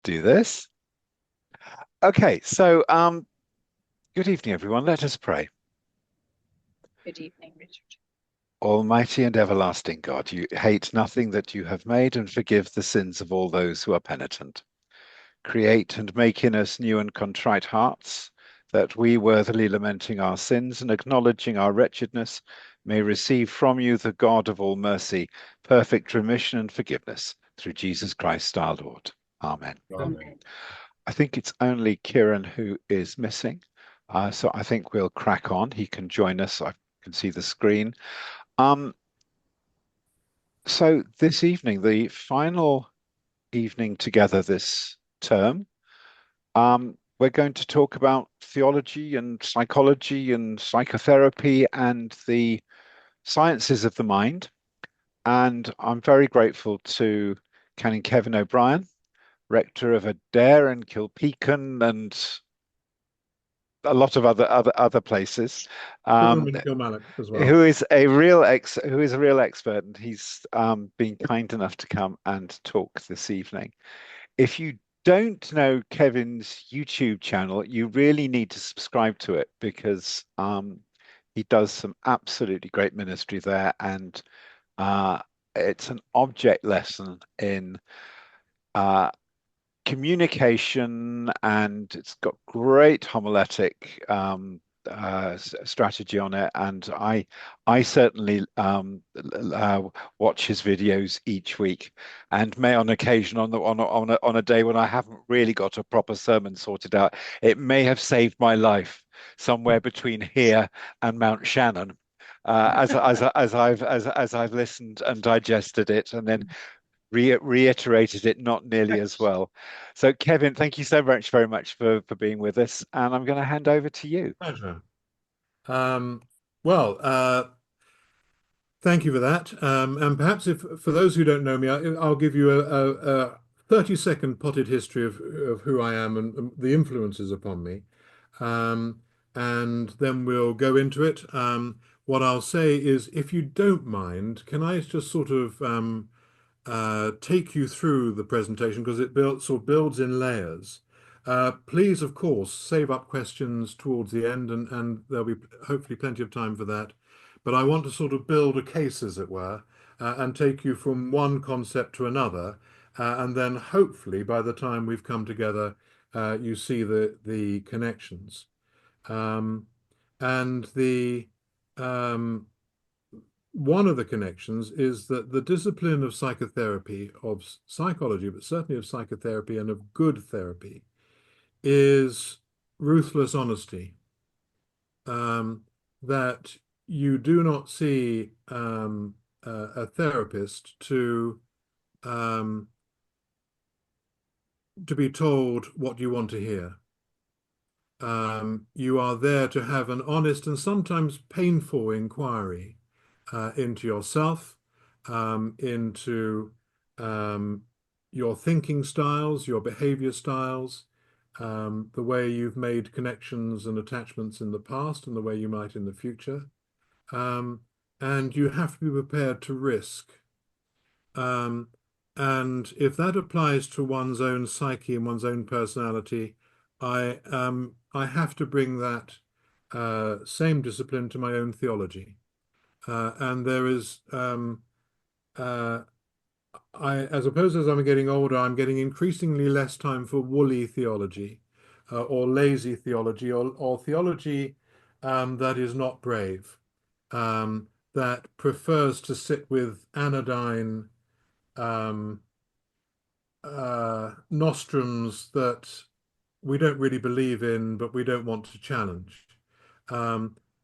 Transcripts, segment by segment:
do this. Okay, so good evening, everyone. Let us pray. Good evening, Richard. Almighty and everlasting God, you hate nothing that you have made and forgive the sins of all those who are penitent. Create and make in us new and contrite hearts, that we, worthily lamenting our sins and acknowledging our wretchedness, may receive from you, the God of all mercy, perfect remission and forgiveness through Jesus Christ our Lord. Amen. Amen. I think it's only Kieran who is missing. So I think we'll crack on. He can join us. I can see the screen. Um, so this evening, the final evening together this term, we're going to talk about theology and psychology and psychotherapy and the sciences of the mind. And I'm very grateful to Canon Kevin O'Brien, rector of Adair and Kilpeacon and a lot of other places, As well. who is a real expert, and he's been kind enough to come and talk this evening. If you don't know Kevin's YouTube channel, you really need to subscribe to it because he does some absolutely great ministry there, and it's an object lesson in communication, and it's got great homiletic strategy on it. And I certainly watch his videos each week, and may on occasion on a day when I haven't really got a proper sermon sorted out, it may have saved my life somewhere between here and Mount Shannon. As I've listened and digested it, and then reiterated it not nearly as well. So, Kevin, thank you so very much for being with us, and I'm going to hand over to you. Pleasure. Well, thank you for that. And perhaps if for those who don't know me, I'll give you a 30-second potted history of who I am and the influences upon me. And then we'll go into it. What I'll say is, if you don't mind, can I just sort of take you through the presentation because it builds in layers. Please, of course, save up questions towards the end, and there'll be hopefully plenty of time for that. But I want to sort of build a case, as it were, and take you from one concept to another, and then hopefully by the time we've come together, you see the connections. And one of the connections is that the discipline of psychotherapy, of psychology, but certainly of psychotherapy and of good therapy, is ruthless honesty. That you do not see a therapist to be told what you want to hear. You are there to have an honest and sometimes painful inquiry into yourself, into your thinking styles, your behavior styles, the way you've made connections and attachments in the past and the way you might in the future. And you have to be prepared to risk. And if that applies to one's own psyche and one's own personality, I have to bring that same discipline to my own theology. And there is, I suppose as I'm getting older, I'm getting increasingly less time for woolly theology or lazy theology or theology that is not brave, that prefers to sit with anodyne nostrums that we don't really believe in, but we don't want to challenge.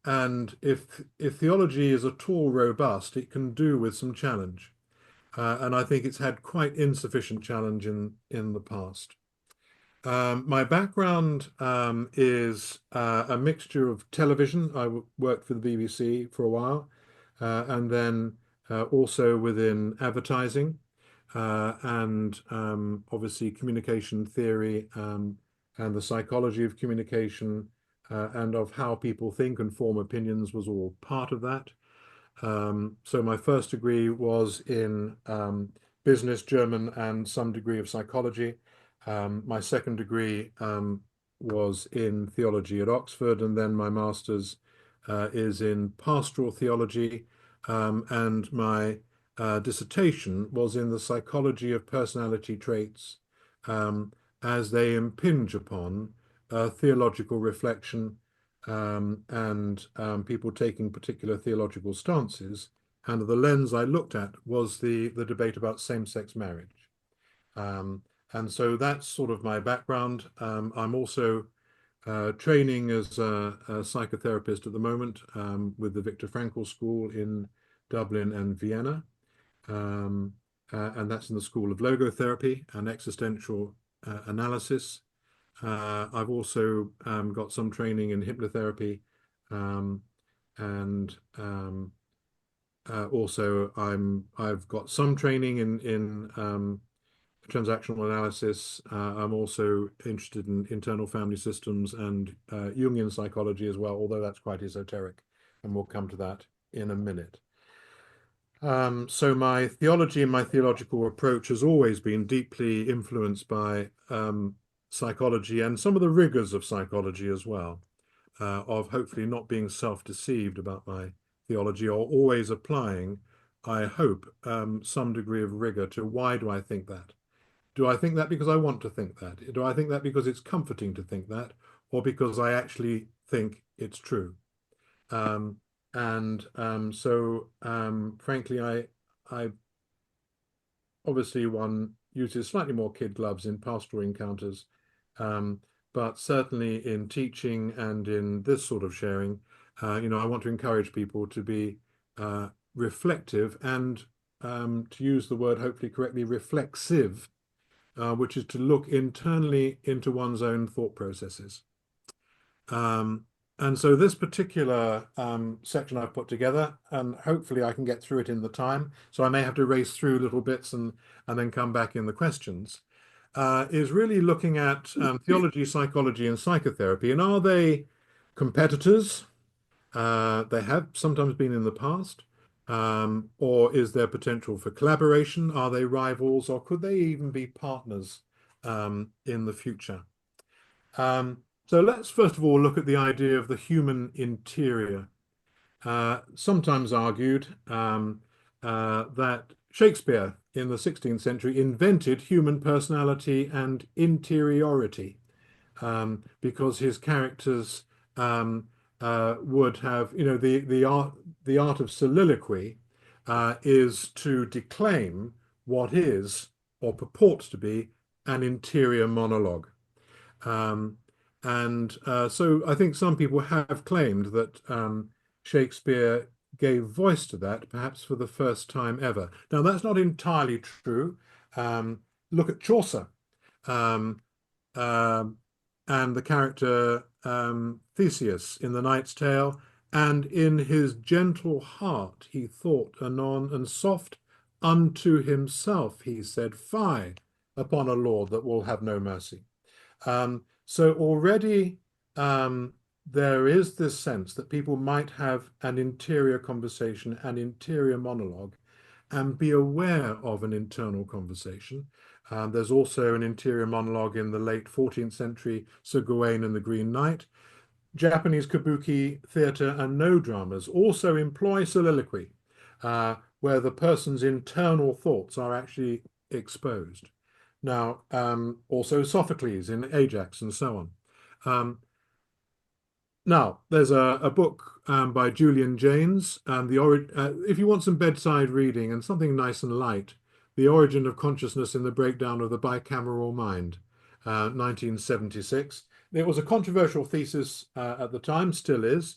And if theology is at all robust, it can do with some challenge. And I think it's had quite insufficient challenge in the past. My background is a mixture of television. I worked for the BBC for a while, and then also within advertising, and obviously communication theory and the psychology of communication and of how people think and form opinions was all part of that. So my first degree was in business, German, and some degree of psychology. My second degree was in theology at Oxford, and then my master's is in pastoral theology, and my dissertation was in the psychology of personality traits as they impinge upon theological reflection and people taking particular theological stances. And the lens I looked at was the debate about same-sex marriage. And so that's sort of my background. I'm also training as a psychotherapist at the moment with the Viktor Frankl School in Dublin and Vienna. And that's in the School of Logotherapy and Existential Analysis. I've also got some training in hypnotherapy, and also I've got some training in transactional analysis. I'm also interested in internal family systems and Jungian psychology as well, although that's quite esoteric, and we'll come to that in a minute. So my theology and my theological approach has always been deeply influenced by psychology and some of the rigors of psychology as well, of hopefully not being self-deceived about my theology or always applying, I hope, some degree of rigor to why do I think that? Do I think that because I want to think that? Do I think that because it's comforting to think that, or because I actually think it's true? Frankly, I obviously one uses slightly more kid gloves in pastoral encounters, but certainly in teaching and in this sort of sharing, I want to encourage people to be reflective and, to use the word hopefully correctly, reflexive, which is to look internally into one's own thought processes. And so this particular section I've put together, and hopefully I can get through it in the time, so I may have to race through little bits and then come back in the questions, is really looking at theology, psychology, and psychotherapy. And are they competitors? They have sometimes been in the past. Or is there potential for collaboration? Are they rivals, or could they even be partners in the future? So let's first of all look at the idea of the human interior. Sometimes argued that Shakespeare in the 16th century invented human personality and interiority because his characters would have, the art of soliloquy is to declaim what is or purports to be an interior monologue. So I think some people have claimed that Shakespeare gave voice to that, perhaps for the first time ever. Now, that's not entirely true. Look at Chaucer um, and the character Theseus in The Knight's Tale. And in his gentle heart he thought anon, and soft unto himself he said, Fie upon a lord that will have no mercy. So already there is this sense that people might have an interior conversation, an interior monologue, and be aware of an internal conversation. There's also an interior monologue in the late 14th century, Sir Gawain and the Green Knight. Japanese kabuki theatre and no dramas also employ soliloquy, where the person's internal thoughts are actually exposed. Now, also Sophocles in Ajax and so on. Now, there's a book by Julian Jaynes, if you want some bedside reading and something nice and light, The Origin of Consciousness in the Breakdown of the Bicameral Mind, 1976. It was a controversial thesis at the time, still is,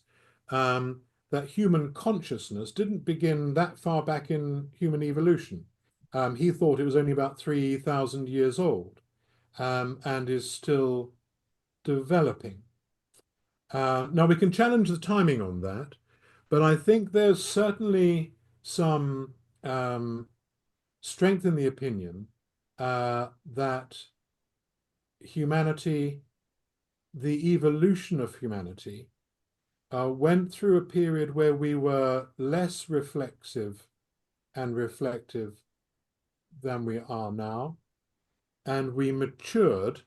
that human consciousness didn't begin that far back in human evolution. He thought it was only about 3,000 years old and is still developing. Now, we can challenge the timing on that, but I think there's certainly some strength in the opinion that humanity, the evolution of humanity, went through a period where we were less reflexive and reflective than we are now. and we matured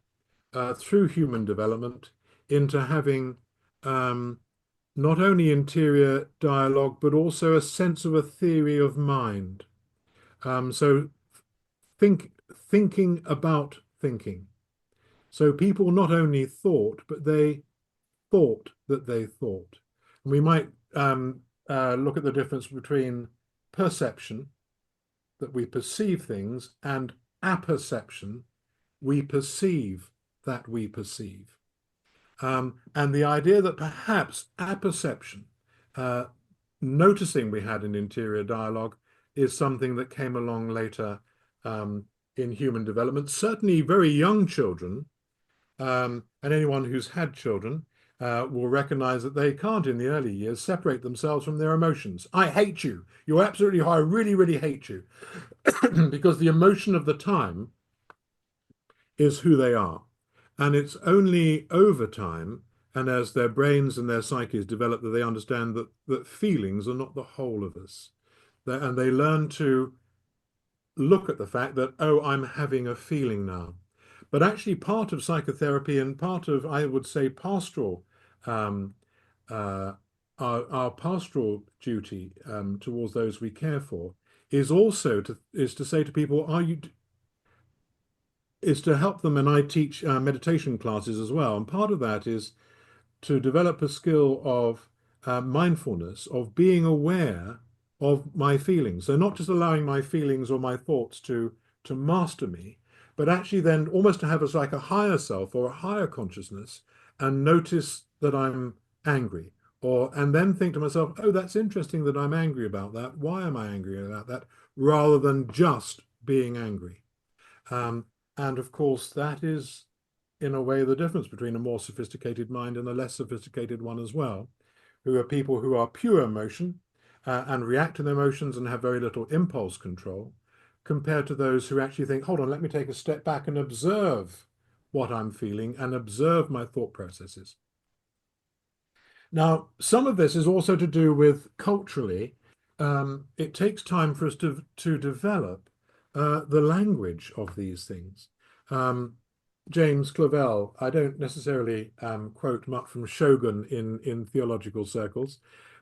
through human development into having not only interior dialogue, but also a sense of a theory of mind. So thinking about thinking. So people not only thought, but they thought that they thought. And we might look at the difference between perception, that we perceive things, and apperception, we perceive that we perceive. And the idea that perhaps apperception, uh, noticing we had an interior dialogue, is something that came along later in human development. Certainly, very young children, and anyone who's had children, will recognize that they can't, in the early years, separate themselves from their emotions. I hate you. You're absolutely, I really, really hate you. Because the emotion of the time is who they are. And it's only over time, and as their brains and their psyches develop, that they understand that feelings are not the whole of us. And they learn to look at the fact that, oh, I'm having a feeling now. But actually, part of psychotherapy and part of, I would say, pastoral, um, uh, our pastoral duty towards those we care for is also to say to people, is to help them, and I teach meditation classes as well. And part of that is to develop a skill of mindfulness, of being aware of my feelings. So not just allowing my feelings or my thoughts to master me, but actually then almost to have like a higher self or a higher consciousness and notice that I'm angry. And then think to myself, oh, that's interesting that I'm angry about that. Why am I angry about that? Rather than just being angry. And of course, that is, in a way, the difference between a more sophisticated mind and a less sophisticated one as well, who are people who are pure emotion and react to their emotions and have very little impulse control, compared to those who actually think, hold on, let me take a step back and observe what I'm feeling and observe my thought processes. Now, some of this is also to do with culturally. It takes time for us to develop the language of these things. James Clavell, I don't necessarily quote much from Shogun in theological circles,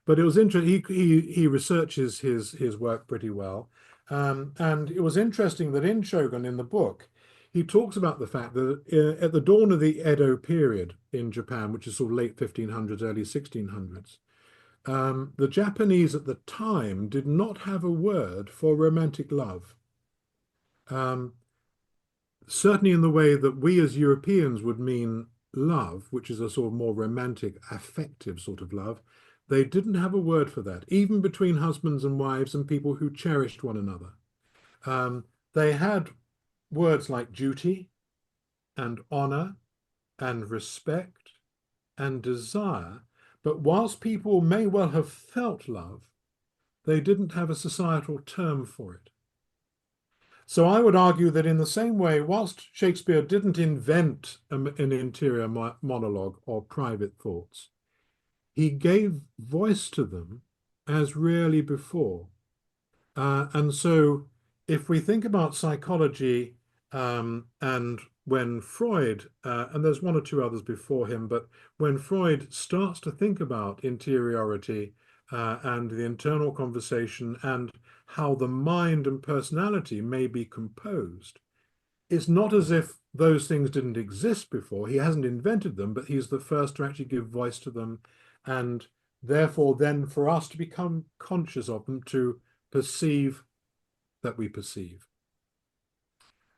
but it was interesting. He researches his work pretty well, and it was interesting that in Shogun, in the book, he talks about the fact that at the dawn of the Edo period in Japan, which is sort of late 1500s, early 1600s, the Japanese at the time did not have a word for romantic love. Certainly in the way that we as Europeans would mean love, which is a sort of more romantic, affective sort of love, they didn't have a word for that, even between husbands and wives and people who cherished one another. They had words like duty and honor and respect and desire, but whilst people may well have felt love, they didn't have a societal term for it. So I would argue that in the same way, whilst Shakespeare didn't invent an interior monologue or private thoughts, he gave voice to them as rarely before. And so if we think about psychology and when Freud, and there's one or two others before him, but when Freud starts to think about interiority and the internal conversation and how the mind and personality may be composed, it's not as if those things didn't exist before. He hasn't invented them, but he's the first to actually give voice to them. And therefore, then for us to become conscious of them, to perceive that we perceive.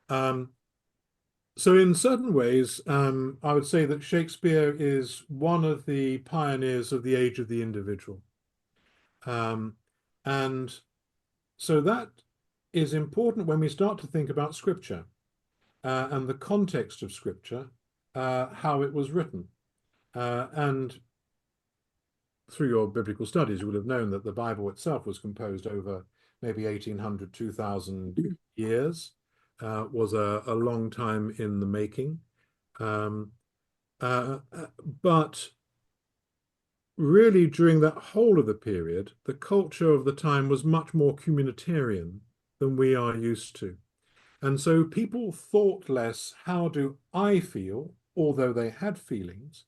So in certain ways, I would say that Shakespeare is one of the pioneers of the age of the individual. And so that is important when we start to think about scripture and the context of scripture, how it was written. And through your biblical studies, you would have known that the Bible itself was composed over maybe 1800, 2000 years, was a long time in the making. But really, during that whole of the period, the culture of the time was much more communitarian than we are used to. And so people thought less, how do I feel, although they had feelings,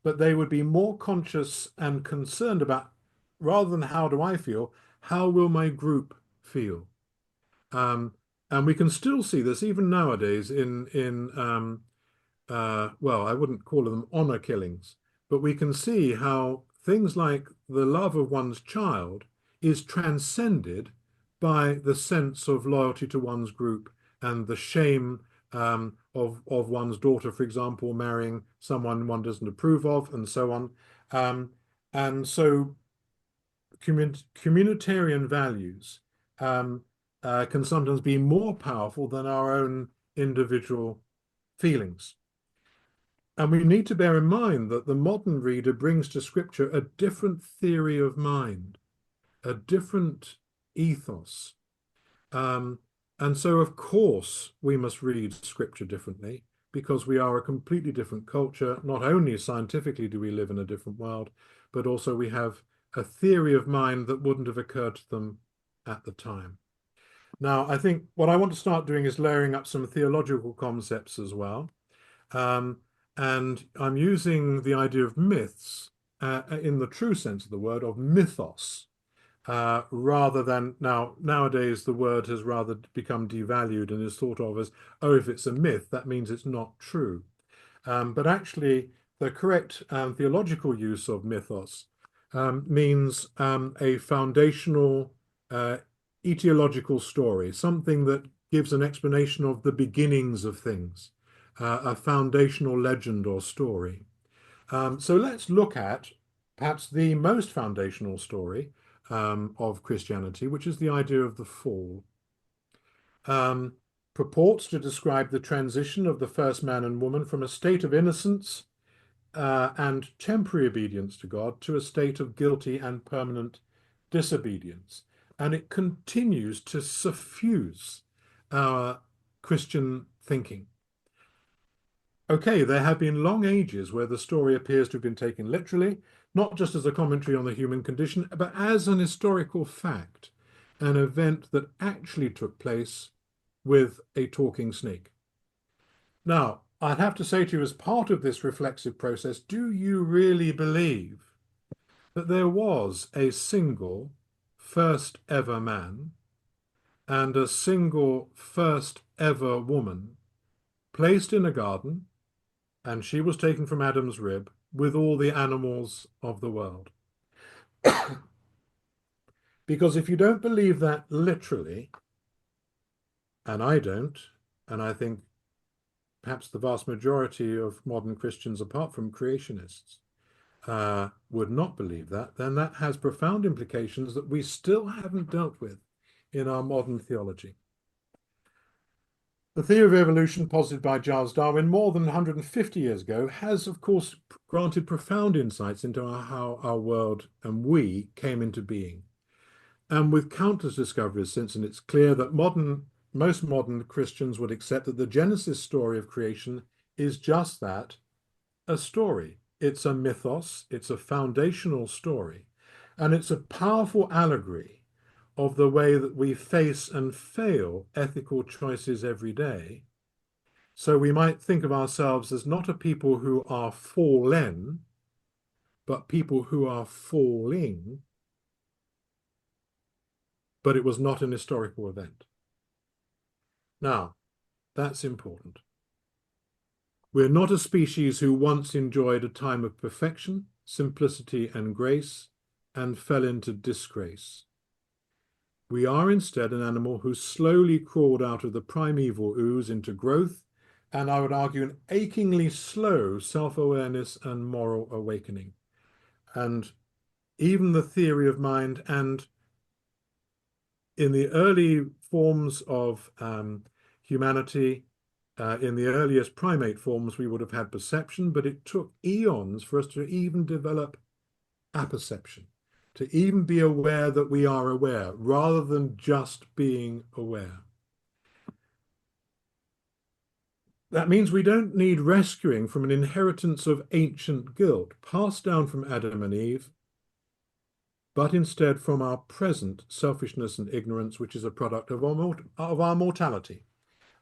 but they would be more conscious and concerned about, rather than how do I feel, how will my group feel? Um, and we can still see this even nowadays in well, I wouldn't call them honor killings, but we can see how things like the love of one's child is transcended by the sense of loyalty to one's group and the shame of one's daughter, for example, marrying someone one doesn't approve of, and so on. Um, and so communitarian values um, can sometimes be more powerful than our own individual feelings. And we need to bear in mind that the modern reader brings to Scripture a different theory of mind, a different ethos. Um, and so, of course, we must read Scripture differently because we are a completely different culture. Not only scientifically do we live in a different world, but also we have a theory of mind that wouldn't have occurred to them at the time. Now, I think what I want to start doing is layering up some theological concepts as well. Um, and I'm using the idea of myths in the true sense of the word, of mythos, rather than nowadays the word has rather become devalued and is thought of as, oh, if it's a myth, that means it's not true. But actually, the correct theological use of mythos means a foundational etiological story, something that gives an explanation of the beginnings of things, a foundational legend or story. So let's look at perhaps the most foundational story of Christianity, which is the idea of the fall. Um, Purports to describe the transition of the first man and woman from a state of innocence and temporary obedience to God to a state of guilty and permanent disobedience. And it continues to suffuse our Christian thinking. Okay, there have been long ages where the story appears to have been taken literally, not just as a commentary on the human condition, but as an historical fact, an event that actually took place with a talking snake. Now, I'd have to say to you, as part of this reflexive process, do you really believe that there was a single first ever man and a single first ever woman placed in a garden, and she was taken from Adam's rib with all the animals of the world? Because if you don't believe that literally, and I don't, and I think perhaps the vast majority of modern Christians, apart from creationists, would not believe that, then that has profound implications that we still haven't dealt with in our modern theology. The theory of evolution posited by Charles Darwin more than 150 years ago has, of course, granted profound insights into how our world and we came into being. And with countless discoveries since, and it's clear that most modern Christians would accept that the Genesis story of creation is just that, a story. It's a mythos, it's a foundational story, and it's a powerful allegory of the way that we face and fail ethical choices every day. So we might think of ourselves as not a people who are fallen, but people who are falling, but it was not an historical event. Now, that's important. We're not a species who once enjoyed a time of perfection, simplicity, and grace, and fell into disgrace. We are instead an animal who slowly crawled out of the primeval ooze into growth, and I would argue an achingly slow self-awareness and moral awakening. And even the theory of mind, and in the early forms of humanity, in the earliest primate forms, we would have had perception, but it took eons for us to even develop apperception, to even be aware that we are aware, rather than just being aware. That means we don't need rescuing from an inheritance of ancient guilt passed down from Adam and Eve, but instead from our present selfishness and ignorance, which is a product of our mortality.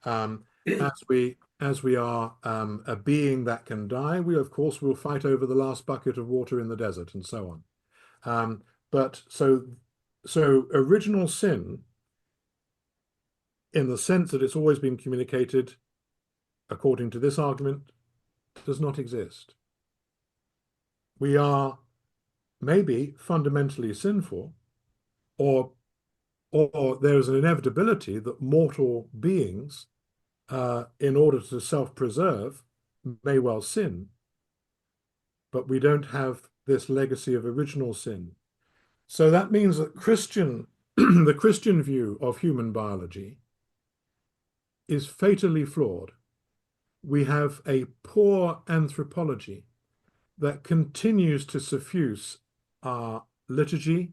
As we are a being that can die, we of course will fight over the last bucket of water in the desert and so on. But so original sin, in the sense that it's always been communicated, according to this argument, does not exist. We are maybe fundamentally sinful, or there is an inevitability that mortal beings, in order to self-preserve, may well sin, but we don't have this legacy of original sin. So that means that the Christian view of human biology is fatally flawed. We have a poor anthropology that continues to suffuse our liturgy,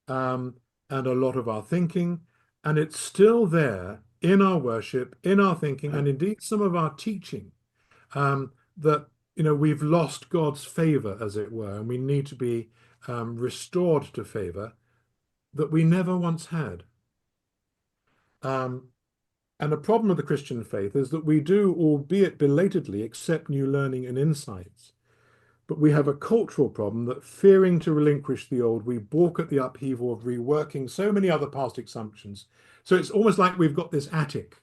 and a lot of our thinking, and it's still there in our worship, in our thinking, and indeed some of our teaching, that we've lost God's favor, as it were, and we need to be restored to favor that we never once had. And the problem of the Christian faith is that we do, albeit belatedly, accept new learning and insights. But we have a cultural problem that, fearing to relinquish the old, we balk at the upheaval of reworking so many other past assumptions. So it's almost like we've got this attic,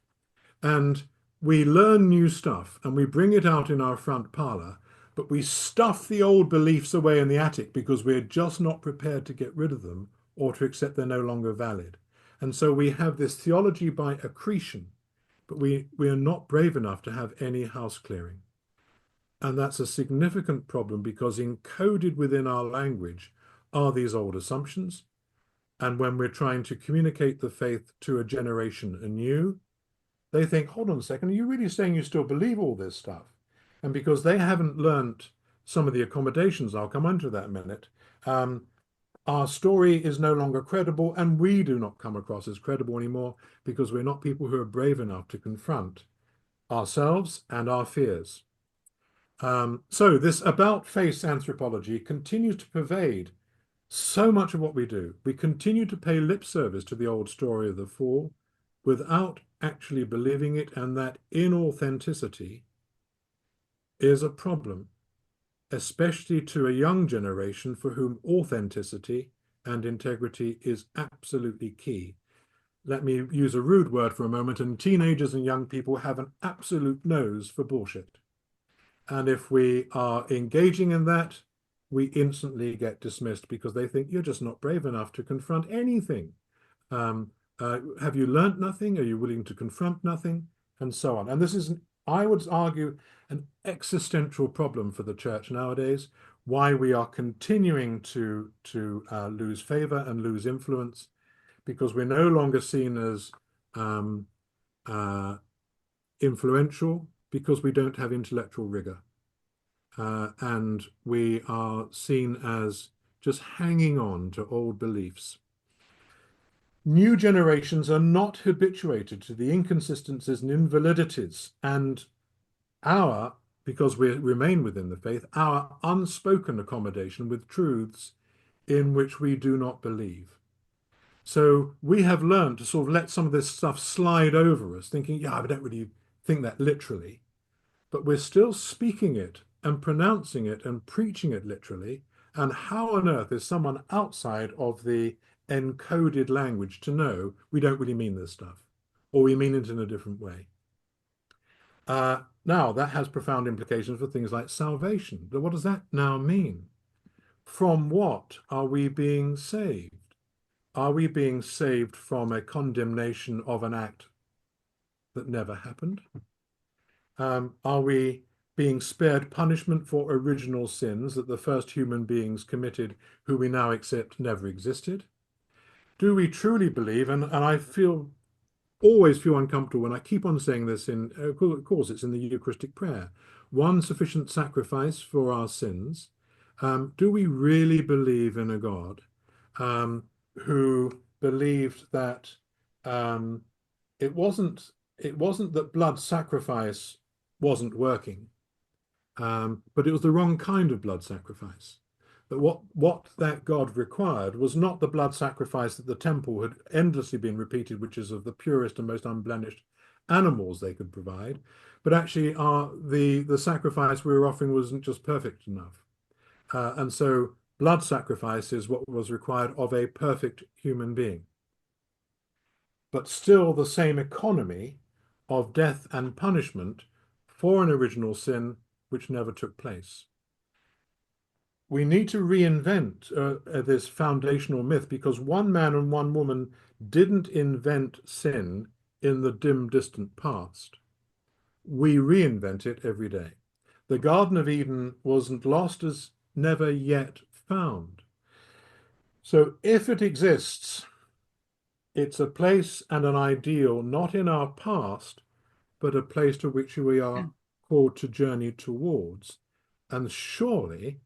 and we learn new stuff and we bring it out in our front parlor, but we stuff the old beliefs away in the attic because we're just not prepared to get rid of them or to accept they're no longer valid. And so we have this theology by accretion, but we are not brave enough to have any house clearing. And that's a significant problem, because encoded within our language are these old assumptions. And when we're trying to communicate the faith to a generation anew, they think, hold on a second, are you really saying you still believe all this stuff? And because they haven't learnt some of the accommodations, I'll come on to that in a minute, our story is no longer credible, and we do not come across as credible anymore because we're not people who are brave enough to confront ourselves and our fears. So this about-face anthropology continues to pervade so much of what we do. We continue to pay lip service to the old story of the fall without actually believing it, and that inauthenticity is a problem, especially to a young generation for whom authenticity and integrity is absolutely key. Let me use a rude word for a moment, and teenagers and young people have an absolute nose for bullshit. And if we are engaging in that, we instantly get dismissed because they think you're just not brave enough to confront anything. Have you learnt nothing? Are you willing to confront nothing? And so on. And this is, I would argue, an existential problem for the church nowadays, why we are continuing to lose favor and lose influence, because we're no longer seen as influential, because we don't have intellectual rigor. And we are seen as just hanging on to old beliefs. New generations are not habituated to the inconsistencies and invalidities, and because we remain within the faith, our unspoken accommodation with truths in which we do not believe. So we have learned to sort of let some of this stuff slide over us, thinking, yeah, I don't really think that literally, but we're still speaking it and pronouncing it and preaching it literally. And how on earth is someone outside of the encoded language to know we don't really mean this stuff, or we mean it in a different way? Now, that has profound implications for things like salvation. But what does that now mean? From what are we being saved? Are we being saved from a condemnation of an act that never happened? Are we being spared punishment for original sins that the first human beings committed, who we now accept never existed? Do we truly believe, and I always feel uncomfortable when I keep on saying this, of course it's in the Eucharistic prayer, one sufficient sacrifice for our sins. Do we really believe in a God who believed that it wasn't that blood sacrifice wasn't working, but it was the wrong kind of blood sacrifice? That what that God required was not the blood sacrifice that the temple had endlessly been repeated, which is of the purest and most unblemished animals they could provide, but actually the sacrifice we were offering wasn't just perfect enough. And so blood sacrifice is what was required of a perfect human being. But still the same economy of death and punishment for an original sin which never took place. We need to reinvent this foundational myth, because one man and one woman didn't invent sin in the dim, distant past. We reinvent it every day. The Garden of Eden wasn't lost as never yet found. So if it exists, it's a place and an ideal not in our past, but a place to which we are called to journey towards. And surely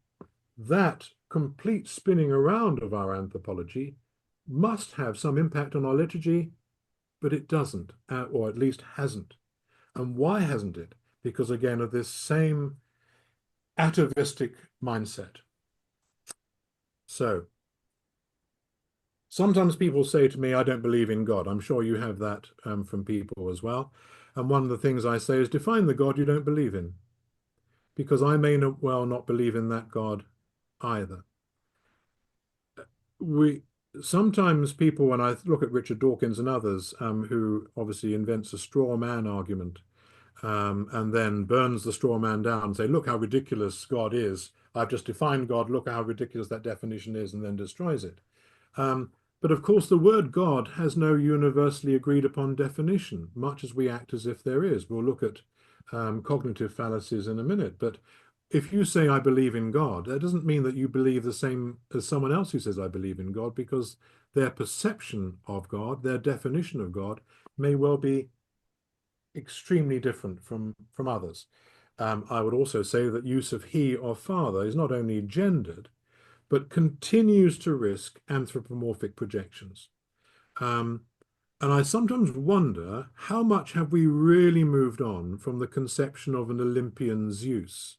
that complete spinning around of our anthropology must have some impact on our liturgy, but it doesn't, or at least hasn't. And why hasn't it? Because again, of this same atavistic mindset. So sometimes people say to me, I don't believe in God. I'm sure you have that from people as well. And one of the things I say is define the God you don't believe in, because I may well not believe in that God either. We sometimes people, when I look at Richard Dawkins and others, who obviously invents a straw man argument, and then burns the straw man down and say, look how ridiculous God is. I've just defined God. Look how ridiculous that definition is, and then destroys it. But of course, the word God has no universally agreed upon definition, much as we act as if there is. We'll look at cognitive fallacies in a minute. But if you say, I believe in God, that doesn't mean that you believe the same as someone else who says, I believe in God, because their perception of God, their definition of God, may well be extremely different from others. I would also say that use of he or father is not only gendered, but continues to risk anthropomorphic projections. And I sometimes wonder, how much have we really moved on from the conception of an Olympian Zeus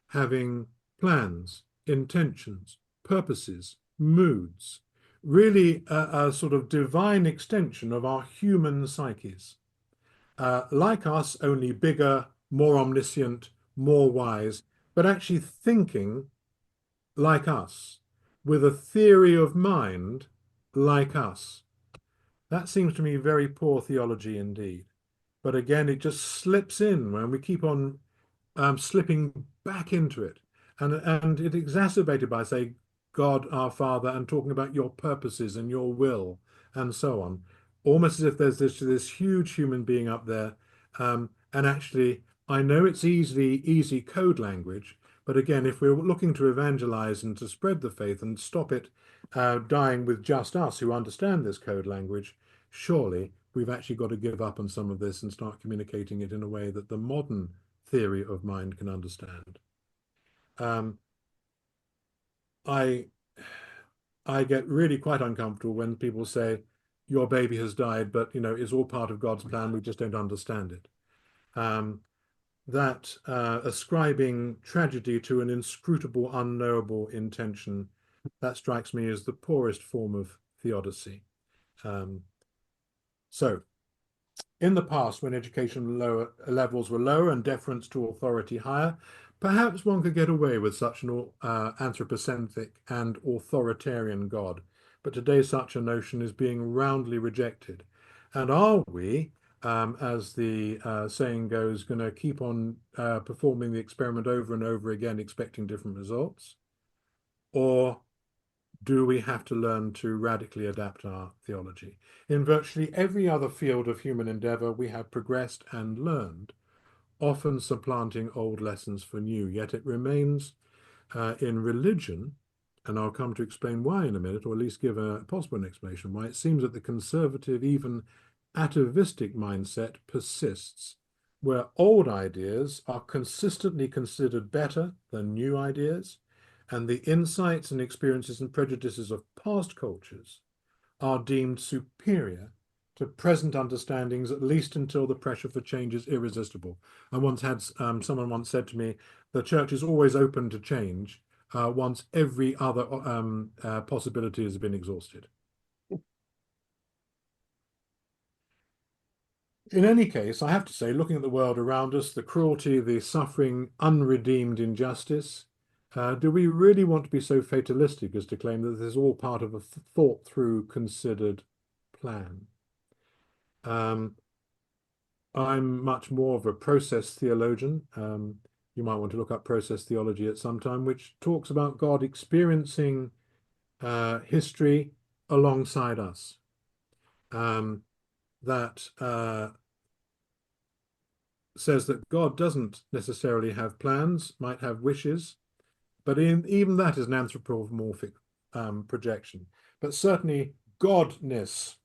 having plans, intentions, purposes, moods, really a sort of divine extension of our human psyches. Like us, only bigger, more omniscient, more wise, but actually thinking like us, with a theory of mind like us. That seems to me very poor theology indeed. But again, it just slips in when we keep on slipping back into it. And it exacerbated by, say, God our Father, and talking about your purposes and your will and so on. Almost as if there's this huge human being up there. And actually, I know it's easy code language, but again, if we're looking to evangelize and to spread the faith and stop it dying with just us who understand this code language, surely we've actually got to give up on some of this and start communicating it in a way that the modern theory of mind can understand. I I get really quite uncomfortable when people say your baby has died, but it's all part of God's plan. We just don't understand it. That ascribing tragedy to an inscrutable, unknowable intention, that strikes me as the poorest form of theodicy. So in the past, when education levels were lower and deference to authority higher, perhaps one could get away with such an anthropocentric and authoritarian God. But today, such a notion is being roundly rejected. And are we, as the saying goes, going to keep on performing the experiment over and over again, expecting different results? Or do we have to learn to radically adapt our theology? In virtually every other field of human endeavor, we have progressed and learned, often supplanting old lessons for new. Yet it remains in religion, and I'll come to explain why in a minute, or at least give a possible explanation why. It seems that the conservative, even atavistic mindset persists, where old ideas are consistently considered better than new ideas, and the insights and experiences and prejudices of past cultures are deemed superior to present understandings, at least until the pressure for change is irresistible. I once had someone once said to me, the church is always open to change once every other possibility has been exhausted. In any case, I have to say, looking at the world around us, the cruelty, the suffering, unredeemed injustice, do we really want to be so fatalistic as to claim that this is all part of a thought through, considered plan? Um, I'm much more of a process theologian. You might want to look up process theology at some time, which talks about God experiencing history alongside us. That says that God doesn't necessarily have plans, might have wishes, but even that is an anthropomorphic projection. But certainly Godness,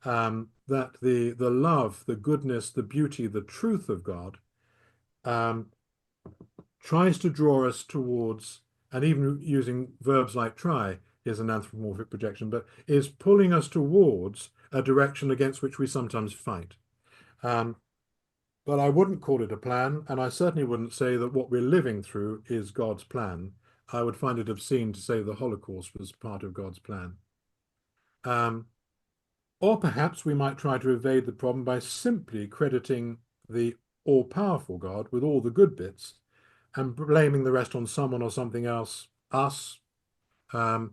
that the love, the goodness, the beauty, the truth of God um, tries to draw us towards, and even using verbs like try is an anthropomorphic projection, but is pulling us towards a direction against which we sometimes fight. Um, but I wouldn't call it a plan, and I certainly wouldn't say that what we're living through is God's plan. I would find it obscene to say the Holocaust was part of God's plan. Um, or perhaps we might try to evade the problem by simply crediting the all-powerful God with all the good bits and blaming the rest on someone or something else, us, a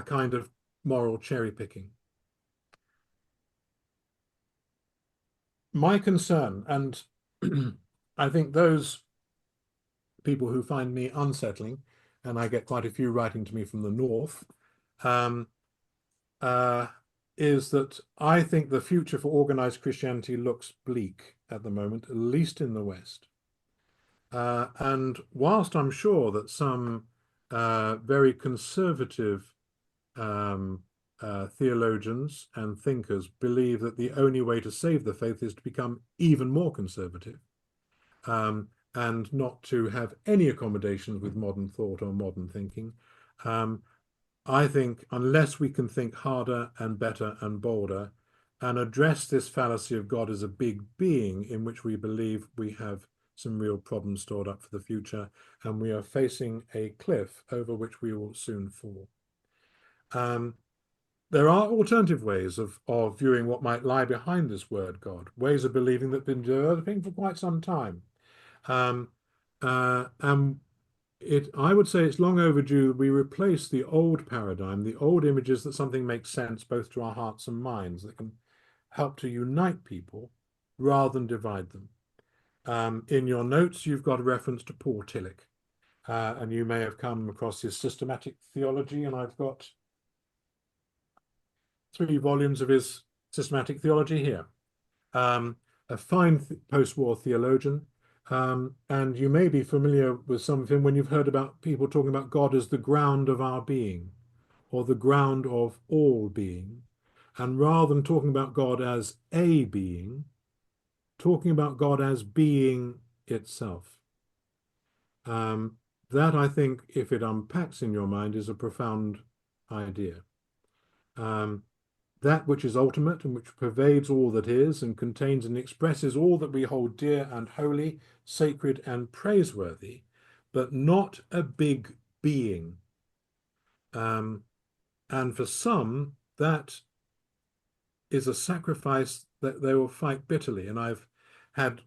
kind of moral cherry picking. My concern, and I think those people who find me unsettling, and I get quite a few writing to me from the north, um, uh, is that I think the future for organized Christianity looks bleak at the moment, at least in the West. And whilst I'm sure that some very conservative theologians and thinkers believe that the only way to save the faith is to become even more conservative, and not to have any accommodations with modern thought or modern thinking. I think unless we can think harder and better and bolder and address this fallacy of God as a big being in which we believe we have some real problems stored up for the future, and we are facing a cliff over which we will soon fall. There are alternative ways of viewing what might lie behind this word God, ways of believing that have been developing for quite some time. And I would say it's long overdue that we replace the old paradigm, the old images that something makes sense both to our hearts and minds, that can help to unite people rather than divide them. In your notes, you've got a reference to Paul Tillich, and you may have come across his systematic theology, and I've got 3 volumes of his systematic theology here. A fine post-war theologian, and you may be familiar with some of him when you've heard about people talking about God as the ground of our being, or the ground of all being. And rather than talking about God as a being, talking about God as being itself. That, I think, if it unpacks in your mind, is a profound idea. That which is ultimate and which pervades all that is and contains and expresses all that we hold dear and holy, sacred and praiseworthy, but not a big being. And for some, that is a sacrifice that they will fight bitterly. And I've had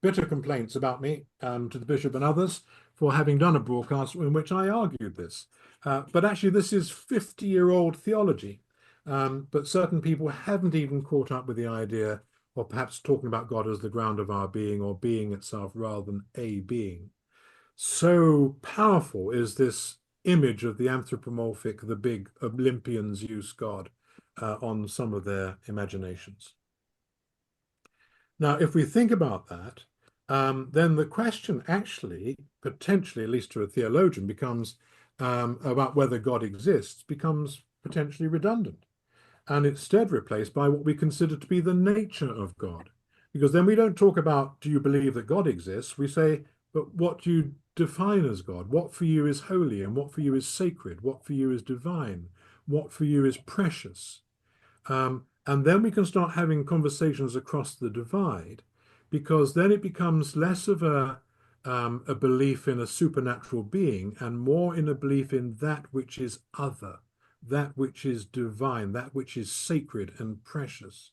bitter complaints about me to the bishop and others for having done a broadcast in which I argued this. But actually, this is 50-year-old theology. But certain people haven't even caught up with the idea of perhaps talking about God as the ground of our being or being itself rather than a being. So powerful is this image of the anthropomorphic, the big Olympian Zeus God on some of their imaginations. Now, if we think about that, then the question actually, potentially, at least to a theologian, becomes about whether God exists, becomes potentially redundant, and instead replaced by what we consider to be the nature of God. Because then we don't talk about, do you believe that God exists? We say, but what do you define as God? What for you is holy and what for you is sacred? What for you is divine? What for you is precious? And then we can start having conversations across the divide, because then it becomes less of a belief in a supernatural being and more in a belief in that which is other, that which is divine, that which is sacred and precious.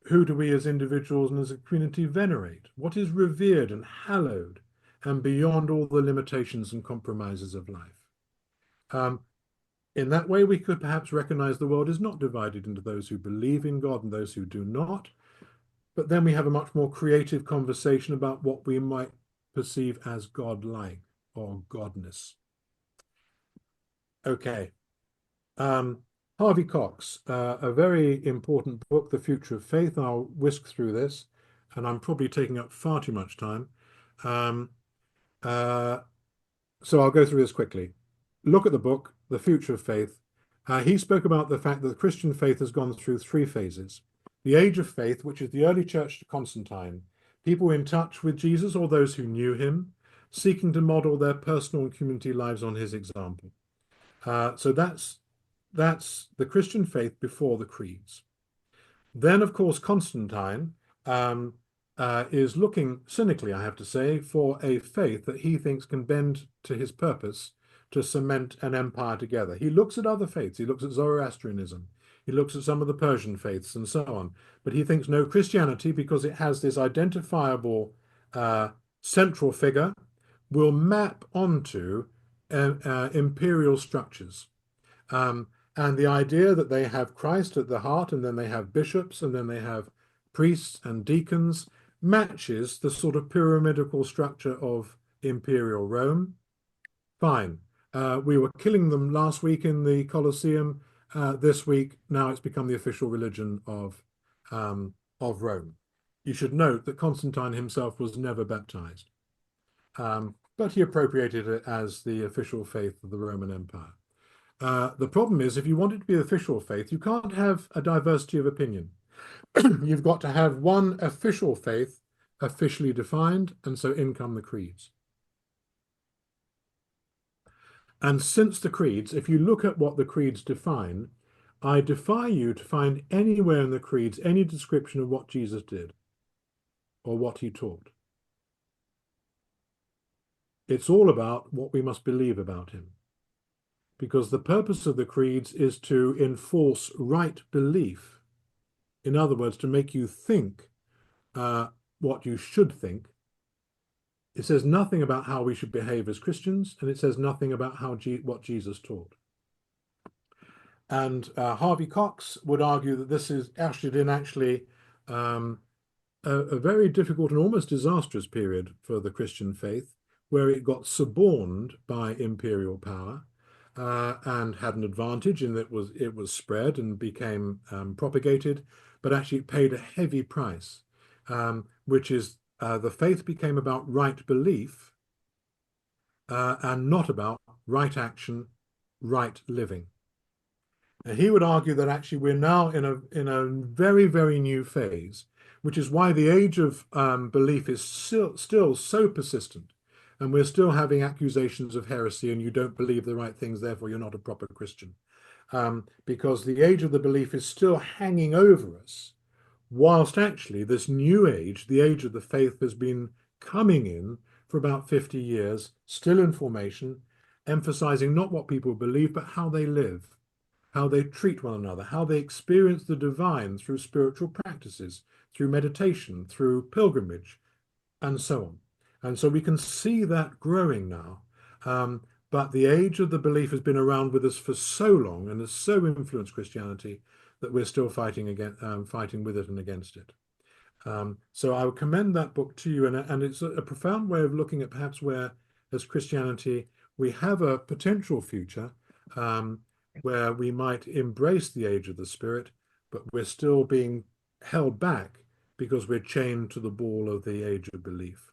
who do we as individuals and as a community venerate? What is revered and hallowed and beyond all the limitations and compromises of life? In that way, we could perhaps recognize the world is not divided into those who believe in God and those who do not, but then we have a much more creative conversation about what we might perceive as godlike or godness. Okay. Harvey Cox, a very important book, The Future of Faith. I'll whisk through this, and I'm probably taking up far too much time. Um, so I'll go through this quickly. Look at the book, The Future of Faith. He spoke about the fact that the Christian faith has gone through three phases. The age of faith, which is the early church to Constantine, people in touch with Jesus or those who knew him, seeking to model their personal and community lives on his example. So that's the Christian faith before the creeds. Then, of course, Constantine is looking cynically, I have to say, for a faith that he thinks can bend to his purpose to cement an empire together. He looks at other faiths. He looks at Zoroastrianism. He looks at some of the Persian faiths and so on. But he thinks no, Christianity, because it has this identifiable central figure, will map onto imperial structures. And the idea that they have Christ at the heart, and then they have bishops, and then they have priests and deacons, matches the sort of pyramidical structure of imperial Rome. Fine. We were killing them last week in the Colosseum. This week, now it's become the official religion of Rome. You should note that Constantine himself was never baptized, but he appropriated it as the official faith of the Roman Empire. The problem is, if you want it to be the official faith, you can't have a diversity of opinion. You've got to have one official faith officially defined, and so in come the creeds. And since the creeds, if you look at what the creeds define, I defy you to find anywhere in the creeds any description of what Jesus did or what he taught. It's all about what we must believe about him, because the purpose of the creeds is to enforce right belief. In other words, to make you think what you should think. It says nothing about how we should behave as Christians, and it says nothing about what Jesus taught. And Harvey Cox would argue that this is actually a very difficult and almost disastrous period for the Christian faith, where it got suborned by imperial power and had an advantage in that it was spread and became propagated, but actually it paid a heavy price, which is the faith became about right belief and not about right action, right living. And he would argue that actually we're now in a very, very new phase, which is why the age of belief is still so persistent. And we're still having accusations of heresy, and you don't believe the right things, therefore you're not a proper Christian. Because the age of the belief is still hanging over us, whilst actually this new age, the age of the faith, has been coming in for about 50 years, still in formation, emphasizing not what people believe, but how they live, how they treat one another, how they experience the divine through spiritual practices, through meditation, through pilgrimage, and so on. And so we can see that growing now. But the age of the belief has been around with us for so long and has so influenced Christianity that we're still fighting with it and against it. So I would commend that book to you, and it's a profound way of looking at perhaps where, as Christianity, we have a potential future where we might embrace the age of the Spirit, but we're still being held back because we're chained to the ball of the age of belief.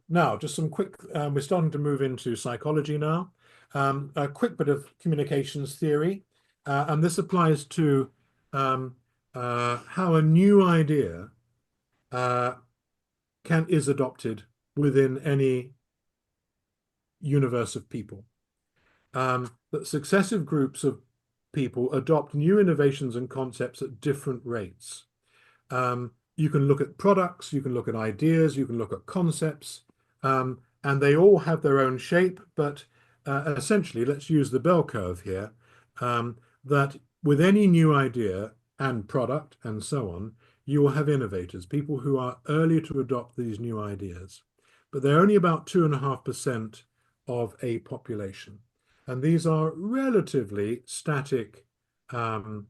Now, just some quick, we're starting to move into psychology now. A quick bit of communications theory, and this applies to how a new idea is adopted within any universe of people. That successive groups of people adopt new innovations and concepts at different rates. You can look at products, you can look at ideas, you can look at concepts, and they all have their own shape, but essentially, let's use the bell curve here, that with any new idea, and product and so on, you will have innovators, people who are early to adopt these new ideas. But they're only about 2.5% of a population. And these are relatively static um,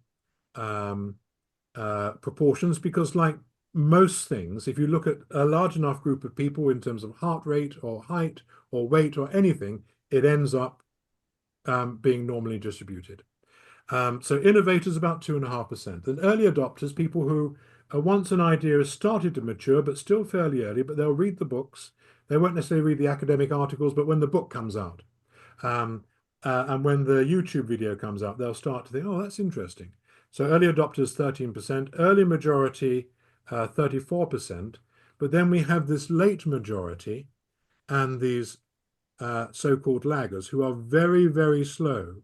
um, proportions because, like most things, if you look at a large enough group of people in terms of heart rate or height or weight or anything, it ends up being normally distributed. So innovators about 2.5%. And early adopters, people who once an idea has started to mature, but still fairly early, but they'll read the books. They won't necessarily read the academic articles, but when the book comes out, um, and when the YouTube video comes out, they'll start to think, oh, that's interesting. So early adopters, 13%, early majority, 34%. But then we have this late majority and these so-called laggers who are very, very slow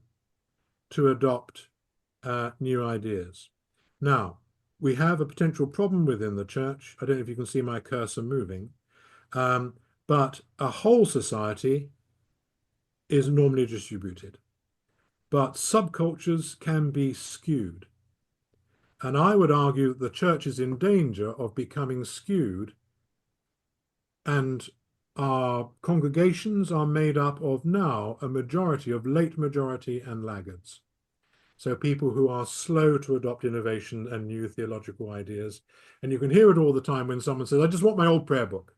to adopt new ideas. Now, we have a potential problem within the church. I don't know if you can see my cursor moving, but a whole society is normally distributed, but subcultures can be skewed. And I would argue that the church is in danger of becoming skewed, and our congregations are made up of now a majority of late majority and laggards. So people who are slow to adopt innovation and new theological ideas. And you can hear it all the time when someone says, I just want my old prayer book.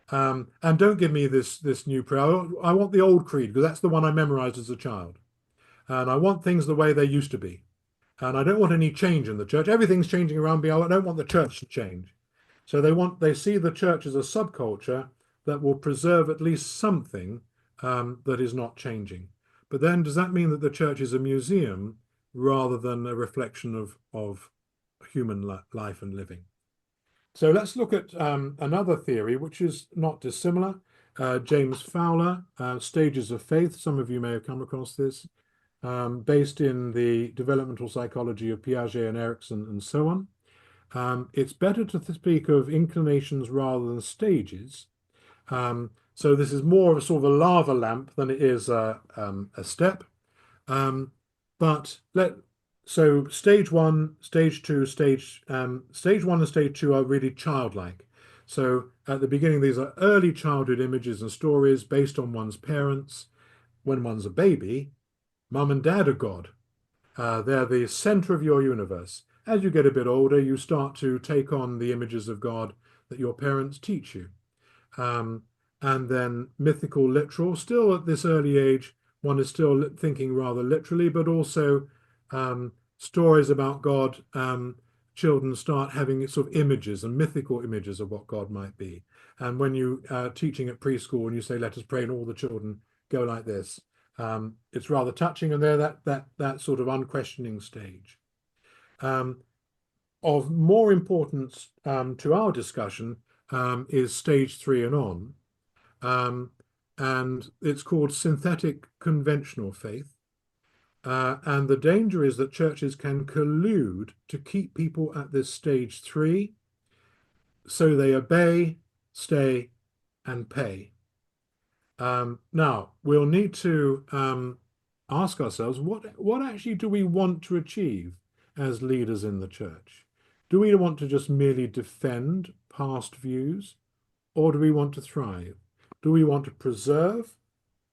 And don't give me this new prayer. I want the old creed because that's the one I memorized as a child. And I want things the way they used to be. And I don't want any change in the church. Everything's changing around me. I don't want the church to change. So they see the church as a subculture that will preserve at least something that is not changing. But then does that mean that the church is a museum rather than a reflection of human life and living? So let's look at another theory, which is not dissimilar. James Fowler, Stages of Faith. Some of you may have come across this, based in the developmental psychology of Piaget and Erikson and so on. It's better to speak of inclinations rather than stages. So this is more of a sort of a lava lamp than it is a step. So stage one, stage two, stage one and stage two are really childlike. So at the beginning, these are early childhood images and stories based on one's parents. When one's a baby, mum and dad are God. They're the center of your universe. As you get a bit older, you start to take on the images of God that your parents teach you. And then mythical, literal. Still at this early age, one is still thinking rather literally, but also stories about God. Children start having sort of images and mythical images of what God might be. And when you are teaching at preschool and you say, let us pray, and all the children go like this, it's rather touching, and they're that sort of unquestioning stage. Of more importance to our discussion is stage 3 and on, and it's called synthetic conventional faith. And the danger is that churches can collude to keep people at this stage 3, so they obey, stay, and pay. Now, we'll need to ask ourselves, what actually do we want to achieve as leaders in the church? Do we want to just merely defend past views, or do we want to thrive? Do we want to preserve,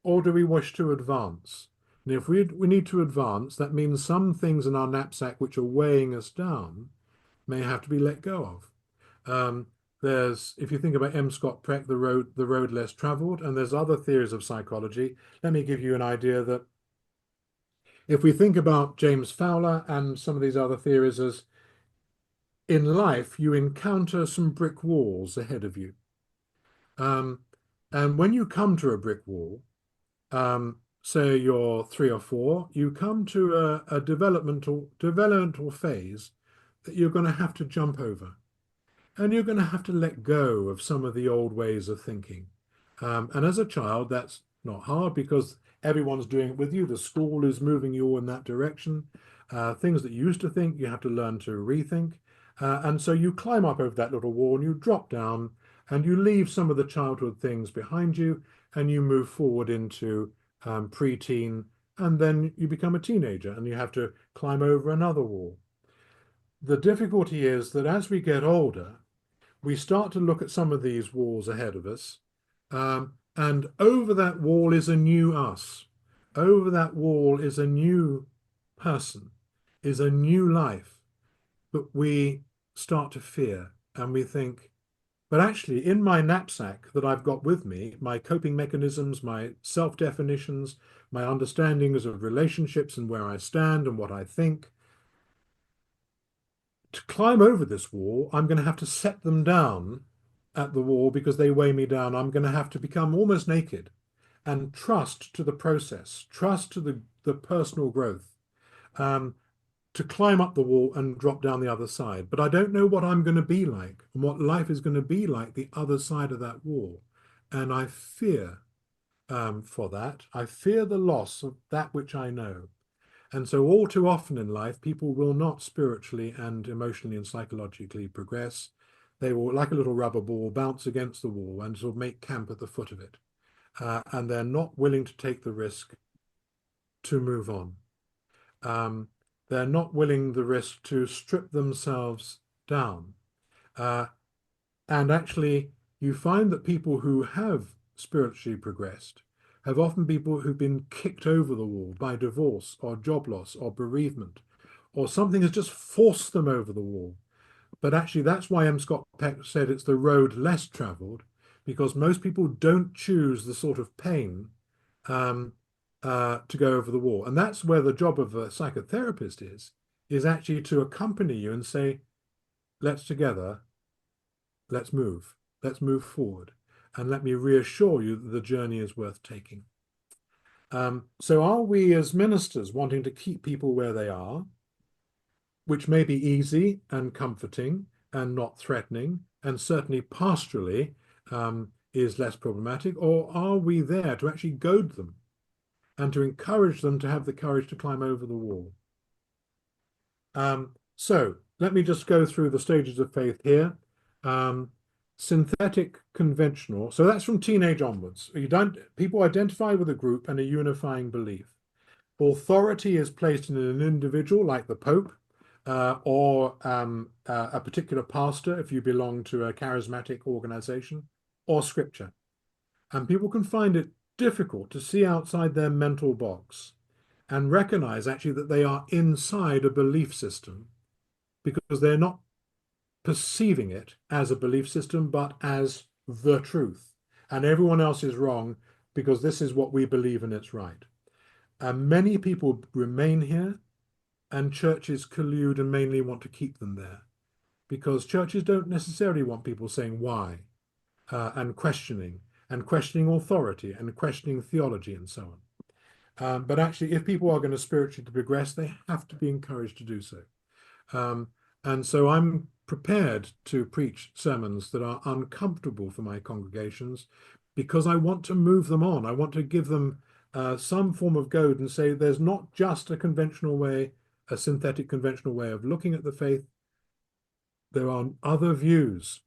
or do we wish to advance? And if we need to advance, that means some things in our knapsack which are weighing us down may have to be let go of. If you think about M. Scott Peck, the road less traveled, and there's other theories of psychology. Let me give you an idea that if we think about James Fowler and some of these other theories as in life, you encounter some brick walls ahead of you. And when you come to a brick wall, say you're 3 or 4, you come to a developmental phase that you're going to have to jump over. And you're going to have to let go of some of the old ways of thinking. And as a child, that's not hard because everyone's doing it with you. The school is moving you all in that direction. Things that you used to think, you have to learn to rethink. And so you climb up over that little wall and you drop down and you leave some of the childhood things behind you and you move forward into preteen, and then you become a teenager and you have to climb over another wall. the difficulty is that as we get older, we start to look at some of these walls ahead of us, and over that wall is a new us. Over that wall is a new person, is a new life. But we start to fear and we think, but actually, in my knapsack that I've got with me, my coping mechanisms, my self-definitions, my understandings of relationships and where I stand and what I think, to climb over this wall, I'm going to have to set them down at the wall because they weigh me down. I'm going to have to become almost naked and trust to the process, trust to the personal growth, um, to climb up the wall and drop down the other side. But I don't know what I'm going to be like and what life is going to be like the other side of that wall. And I fear for that. I fear the loss of that which I know. And so all too often in life, people will not spiritually and emotionally and psychologically progress. They will, like a little rubber ball, bounce against the wall and sort of make camp at the foot of it. And they're not willing to take the risk to move on. They're not willing the risk to strip themselves down. And actually, you find that people who have spiritually progressed have often people who've been kicked over the wall by divorce or job loss or bereavement, or something has just forced them over the wall. But actually, that's why M. Scott Peck said it's the road less traveled, because most people don't choose the sort of pain um, to go over the wall. And that's where the job of a psychotherapist is actually to accompany you and say, let's together, let's move forward. And let me reassure you that the journey is worth taking. So are we as ministers wanting to keep people where they are, which may be easy and comforting and not threatening, and certainly pastorally is less problematic, or are we there to actually goad them and to encourage them to have the courage to climb over the wall? So let me just go through the stages of faith here. Synthetic, conventional. So that's from teenage onwards. People identify with a group and a unifying belief. Authority is placed in an individual, like the Pope, or a particular pastor, if you belong to a charismatic organization, or scripture. And people can find it difficult to see outside their mental box and recognize actually that they are inside a belief system because they're not perceiving it as a belief system, but as the truth. And everyone else is wrong because this is what we believe and it's right. And many people remain here, and churches collude and mainly want to keep them there because churches don't necessarily want people saying why and questioning authority and questioning theology and so on. But actually, if people are going to spiritually progress, they have to be encouraged to do so. And so I'm prepared to preach sermons that are uncomfortable for my congregations because I want to move them on. I want to give them some form of goad and say there's not just a conventional way, a synthetic conventional way of looking at the faith. There are other views.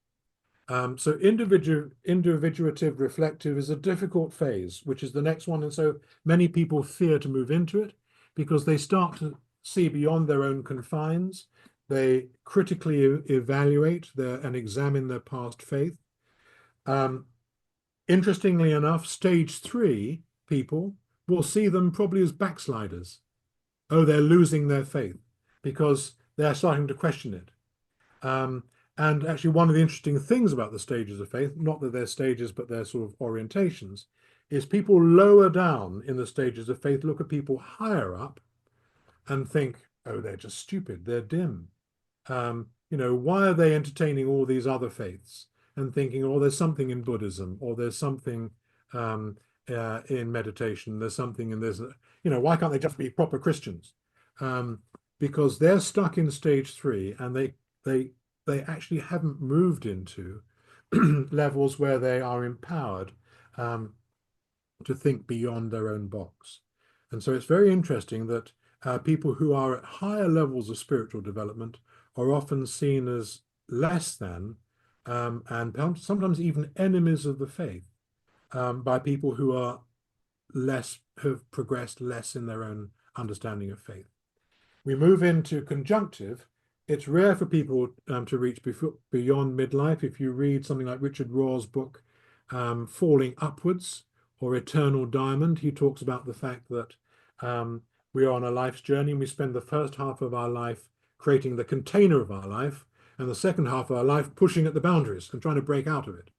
So individuative reflective is a difficult phase, which is the next one. And so many people fear to move into it because they start to see beyond their own confines. They critically evaluate and examine their past faith. Interestingly enough, stage 3 people will see them probably as backsliders. Oh, they're losing their faith because they're starting to question it. And actually, one of the interesting things about the stages of faith, not that they're stages, but they're sort of orientations, is people lower down in the stages of faith look at people higher up and think, oh, they're just stupid, they're dim. Why are they entertaining all these other faiths and thinking, oh, there's something in Buddhism, or there's something in meditation, there's something in this, why can't they just be proper Christians? Because they're stuck in stage 3 and they actually haven't moved into levels where they are empowered to think beyond their own box. And so it's very interesting that people who are at higher levels of spiritual development are often seen as less than and sometimes even enemies of the faith by people who have progressed less in their own understanding of faith. We move into conjunctive it's rare for people to reach beyond midlife. If you read something like Richard Rohr's book, Falling Upwards or Eternal Diamond, he talks about the fact that we are on a life's journey and we spend the first half of our life creating the container of our life and the second half of our life pushing at the boundaries and trying to break out of it.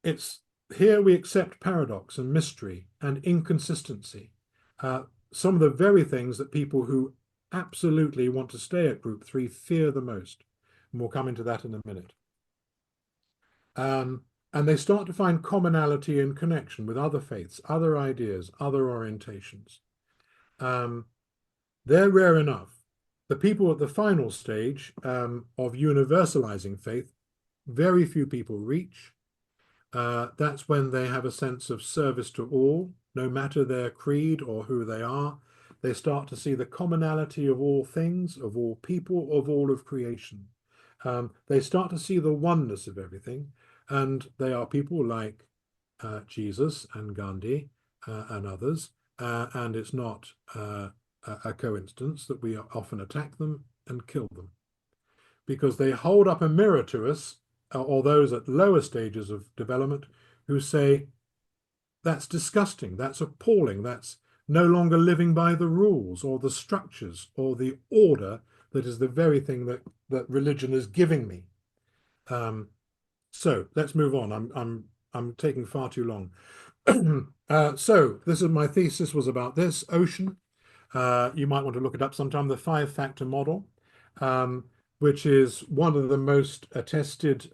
It's here we accept paradox and mystery and inconsistency. Some of the very things that people who absolutely want to stay at group 3 fear the most. And we'll come into that in a minute. And they start to find commonality and connection with other faiths, other ideas, other orientations. They're rare enough. The people at the final stage of universalizing faith, very few people reach. That's when they have a sense of service to all, no matter their creed or who they are. They start to see the commonality of all things, of all people, of all of creation. They start to see the oneness of everything. And they are people like Jesus and Gandhi and others. And it's not a coincidence that we often attack them and kill them, because they hold up a mirror to us, or those at lower stages of development who say, that's disgusting, that's appalling, that's no longer living by the rules or the structures or the order that is the very thing that religion is giving me. So let's move on. I'm taking far too long. So this is my thesis was about this ocean. You might want to look it up sometime, the 5-factor model, which is one of the most attested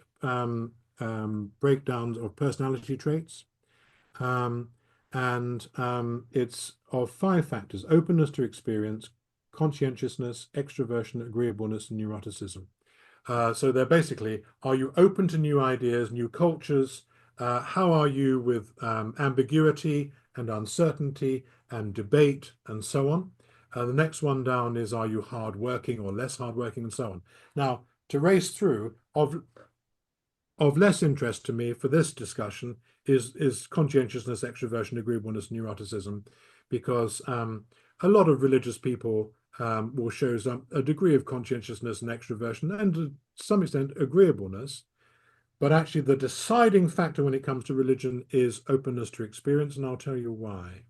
breakdowns of personality traits. It's of 5 factors: openness to experience, conscientiousness, extroversion, agreeableness, and neuroticism. So they're basically, are you open to new ideas, new cultures? How are you with ambiguity and uncertainty and debate and so on? The next one down is, are you hardworking or less hardworking, and so on. Now, to race through, of less interest to me for this discussion is conscientiousness, extroversion, agreeableness, neuroticism, because a lot of religious people will show a degree of conscientiousness and extroversion and to some extent agreeableness. But actually the deciding factor when it comes to religion is openness to experience, and I'll tell you why.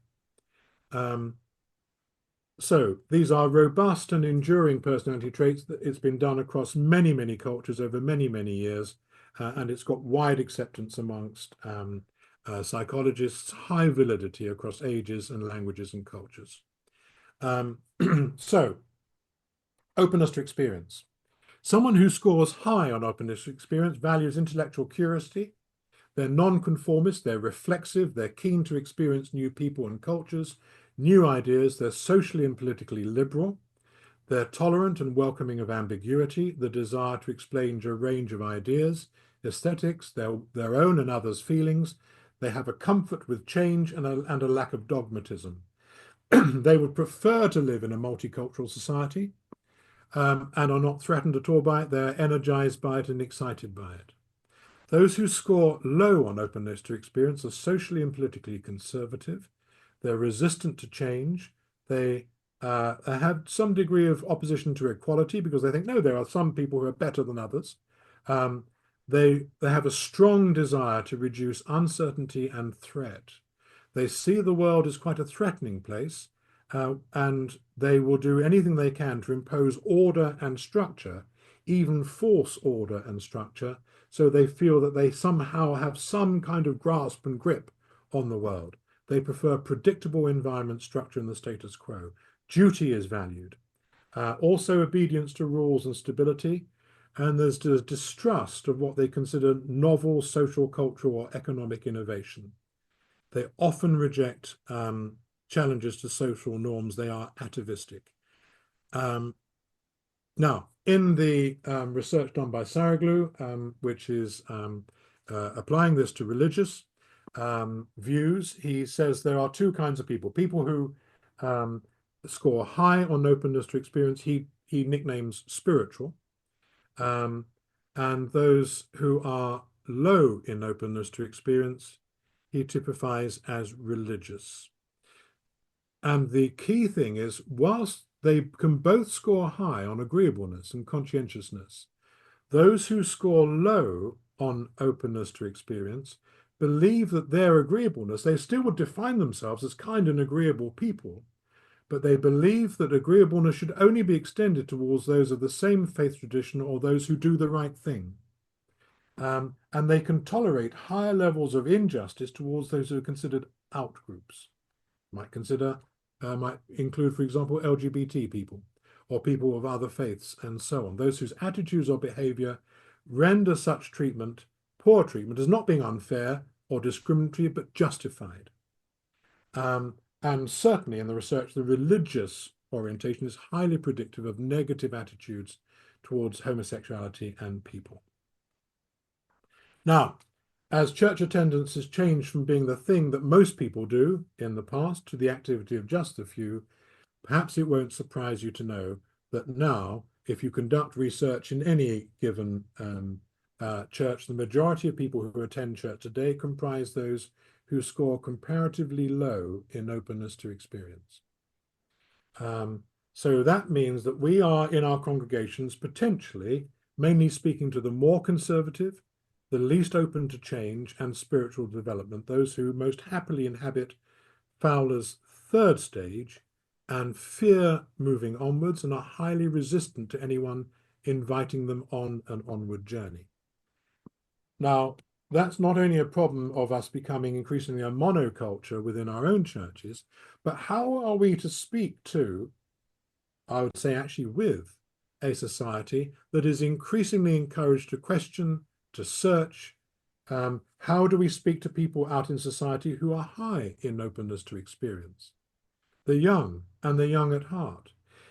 So these are robust and enduring personality traits. It's been done across many, many cultures over many, many years, and it's got wide acceptance amongst psychologists, high validity across ages and languages and cultures. So, openness to experience. Someone who scores high on openness to experience values intellectual curiosity. They're non-conformist, they're reflexive, they're keen to experience new people and cultures, new ideas, they're socially and politically liberal, they're tolerant and welcoming of ambiguity, the desire to explain a range of ideas, aesthetics, their own and others' feelings. They have a comfort with change and a lack of dogmatism. They would prefer to live in a multicultural society and are not threatened at all by it. They're energized by it and excited by it. Those who score low on openness to experience are socially and politically conservative. They're resistant to change. They have some degree of opposition to equality because they think, no, there are some people who are better than others. They have a strong desire to reduce uncertainty and threat. They see the world as quite a threatening place, and they will do anything they can to impose order and structure, even force order and structure, so they feel that they somehow have some kind of grasp and grip on the world. They prefer predictable environment, structure, and the status quo. Duty is valued. Also obedience to rules and stability. And there's the distrust of what they consider novel social, cultural, or economic innovation. They often reject challenges to social norms. They are atavistic. Now, in the research done by Saraglu, which is applying this to religious views, he says there are 2 kinds of people. People who score high on openness to experience, he nicknames spiritual, and those who are low in openness to experience, he typifies as religious. And the key thing is, whilst they can both score high on agreeableness and conscientiousness. Those who score low on openness to experience believe that their agreeableness, they still would define themselves as kind and agreeable people, but they believe that agreeableness should only be extended towards those of the same faith tradition or those who do the right thing. And they can tolerate higher levels of injustice towards those who are considered out groups. Might include, for example, LGBT people or people of other faiths and so on. Those whose attitudes or behavior render such treatment, poor treatment, as not being unfair or discriminatory, but justified. And certainly in the research, the religious orientation is highly predictive of negative attitudes towards homosexuality and people. Now, as church attendance has changed from being the thing that most people do in the past to the activity of just a few, perhaps it won't surprise you to know that now, if you conduct research in any given church, the majority of people who attend church today comprise those who score comparatively low in openness to experience. So that means that we are in our congregations potentially mainly speaking to the more conservative, the least open to change and spiritual development, those who most happily inhabit Fowler's third stage and fear moving onwards and are highly resistant to anyone inviting them on an onward journey. Now, that's not only a problem of us becoming increasingly a monoculture within our own churches, but how are we to speak to, I would say actually with, a society that is increasingly encouraged to question, to search? How do we speak to people out in society who are high in openness to experience? The young and the young at heart.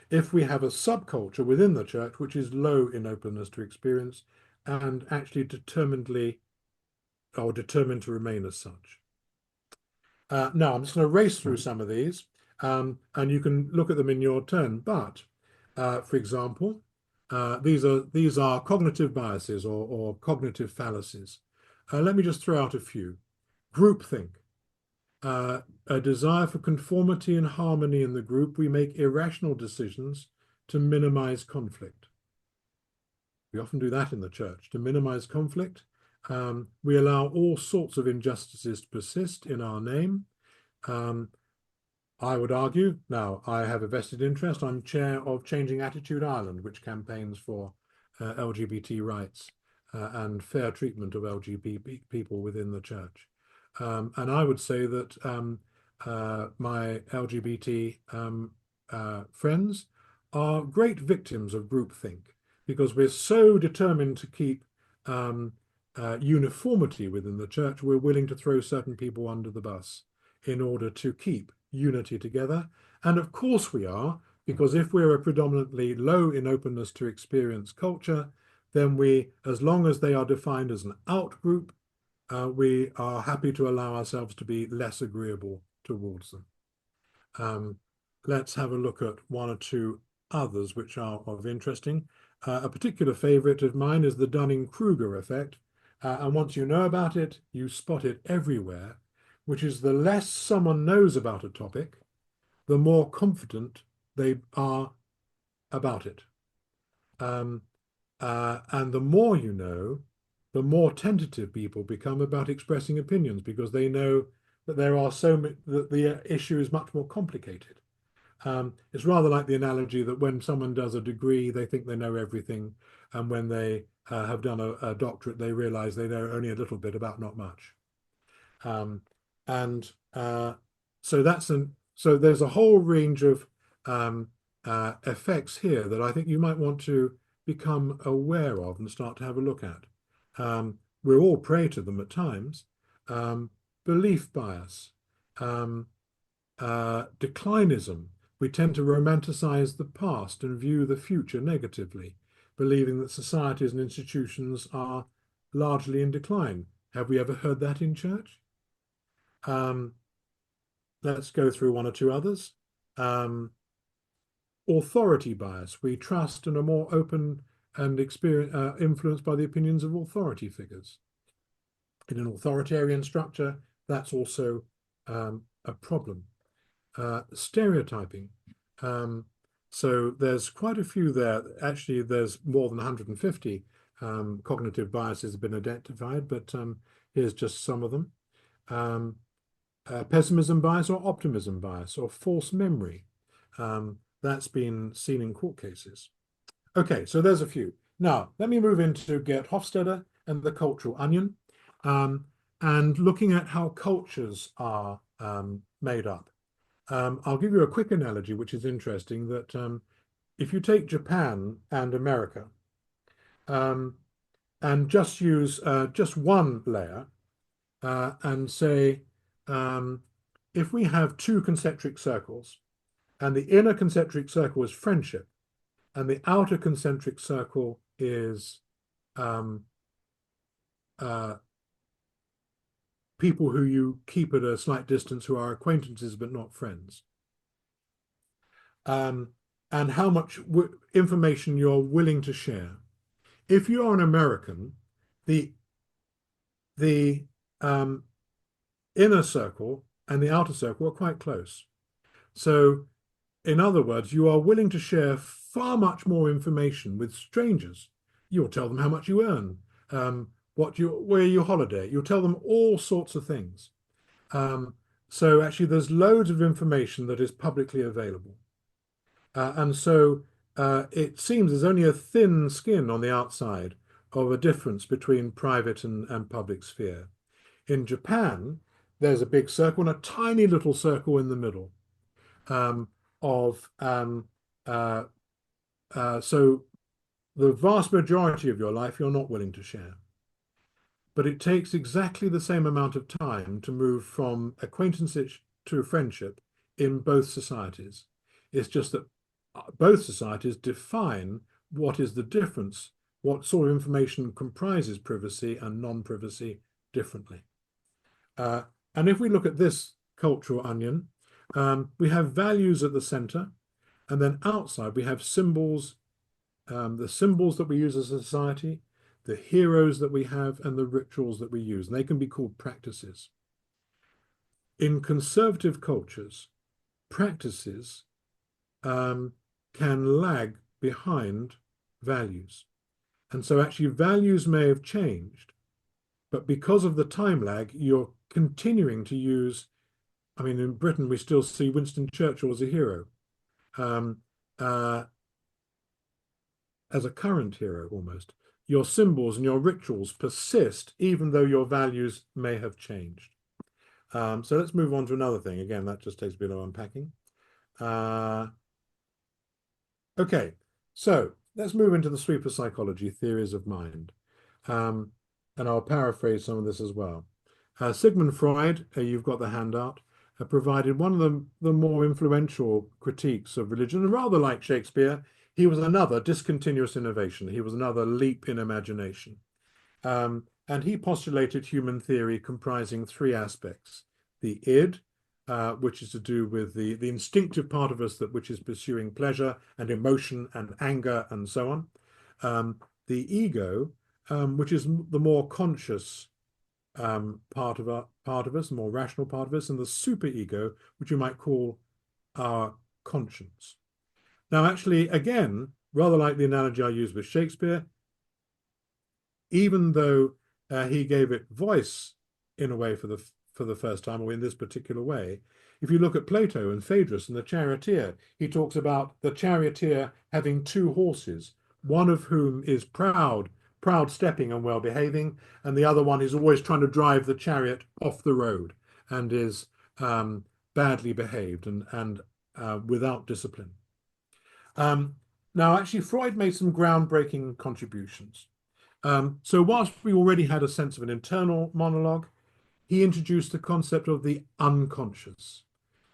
If we have a subculture within the church which is low in openness to experience and actually determined to remain as such. Now, I'm just going to race through some of these, and you can look at them in your turn. But, for example, these are cognitive biases or cognitive fallacies. Let me just throw out a few. Groupthink. A desire for conformity and harmony in the group. We make irrational decisions to minimize conflict. We often do that in the church, to minimize conflict. We allow all sorts of injustices to persist in our name. I would argue, now I have a vested interest, I'm chair of Changing Attitude Ireland, which campaigns for LGBT rights and fair treatment of LGBT people within the church. And I would say that my LGBT friends are great victims of groupthink because we're so determined to keep uniformity within the church, we're willing to throw certain people under the bus in order to keep unity together. And of course we are, because if we're a predominantly low in openness to experience culture, then we, as long as they are defined as an out group, we are happy to allow ourselves to be less agreeable towards them. Let's have a look at one or two others which are of interesting. A particular favorite of mine is the Dunning-Kruger effect. And once you know about it, you spot it everywhere, which is the less someone knows about a topic, the more confident they are about it. And the more you know, the more tentative people become about expressing opinions because they know that that the issue is much more complicated. It's rather like the analogy that when someone does a degree, they think they know everything, and when they have done a doctorate, they realize they know only a little bit about not much. So there's a whole range of effects here that I think you might want to become aware of and start to have a look at. We're all prey to them at times. Belief bias, declinism. We tend to romanticize the past and view the future negatively, believing that societies and institutions are largely in decline. Have we ever heard that in church? Let's go through one or two others. Authority bias. We trust and are more open and influenced by the opinions of authority figures. In an authoritarian structure, that's also a problem. Stereotyping. So there's quite a few there. Actually, there's more than 150 cognitive biases have been identified, but here's just some of them. Um, Pessimism bias or optimism bias or false memory. That's been seen in court cases. Okay, so there's a few. Now, let me move into Gert Hofstede and the cultural onion, and looking at how cultures are made up. I'll give you a quick analogy, which is interesting, that if you take Japan and America um, and just use just one layer and say, if we have two concentric circles, and the inner concentric circle is friendship, and the outer concentric circle is um, uh, people who you keep at a slight distance who are acquaintances but not friends. And how much information you're willing to share. If you're an American, the the inner circle and the outer circle are quite close. So, in other words, you are willing to share far much more information with strangers. You'll tell them how much you earn, where you holiday. You'll tell them all sorts of things. So actually, there's loads of information that is publicly available. And so it seems there's only a thin skin on the outside of a difference between private and public sphere. In Japan, there's a big circle and a tiny little circle in the middle of so the vast majority of your life you're not willing to share. But it takes exactly the same amount of time to move from acquaintanceship to friendship in both societies. It's just that both societies define what is the difference, what sort of information comprises privacy and non-privacy differently. And if we look at this cultural onion, we have values at the center, and then outside we have symbols, the symbols that we use as a society, the heroes that we have, and the rituals that we use. And they can be called practices. In conservative cultures, practices can lag behind values. And so actually values may have changed, but because of the time lag, you're continuing to use, I mean, in Britain, we still see Winston Churchill as a hero, as a current hero almost. Your symbols and your rituals persist, even though your values may have changed. So let's move on to another thing. Again, that just takes a bit of unpacking. Okay, so let's move into the sweeper psychology, theories of mind. And I'll paraphrase some of this as well. Sigmund Freud, you've got the handout, provided one of the more influential critiques of religion, and rather like Shakespeare, he was another discontinuous innovation. He was another leap in imagination. And he postulated human theory comprising three aspects: the id, which is to do with the instinctive part of us which is pursuing pleasure and emotion and anger and so on. The ego, which is the more conscious part of us, the more rational part of us, and the superego, which you might call our conscience. Now, actually, again, rather like the analogy I used with Shakespeare, even though he gave it voice in a way for the first time, or in this particular way, if you look at Plato and Phaedrus and the charioteer, he talks about the charioteer having two horses, one of whom is proud stepping and well behaving, and the other one is always trying to drive the chariot off the road and is badly behaved and without discipline. Now, actually, Freud made some groundbreaking contributions. So whilst we already had a sense of an internal monologue, he introduced the concept of the unconscious,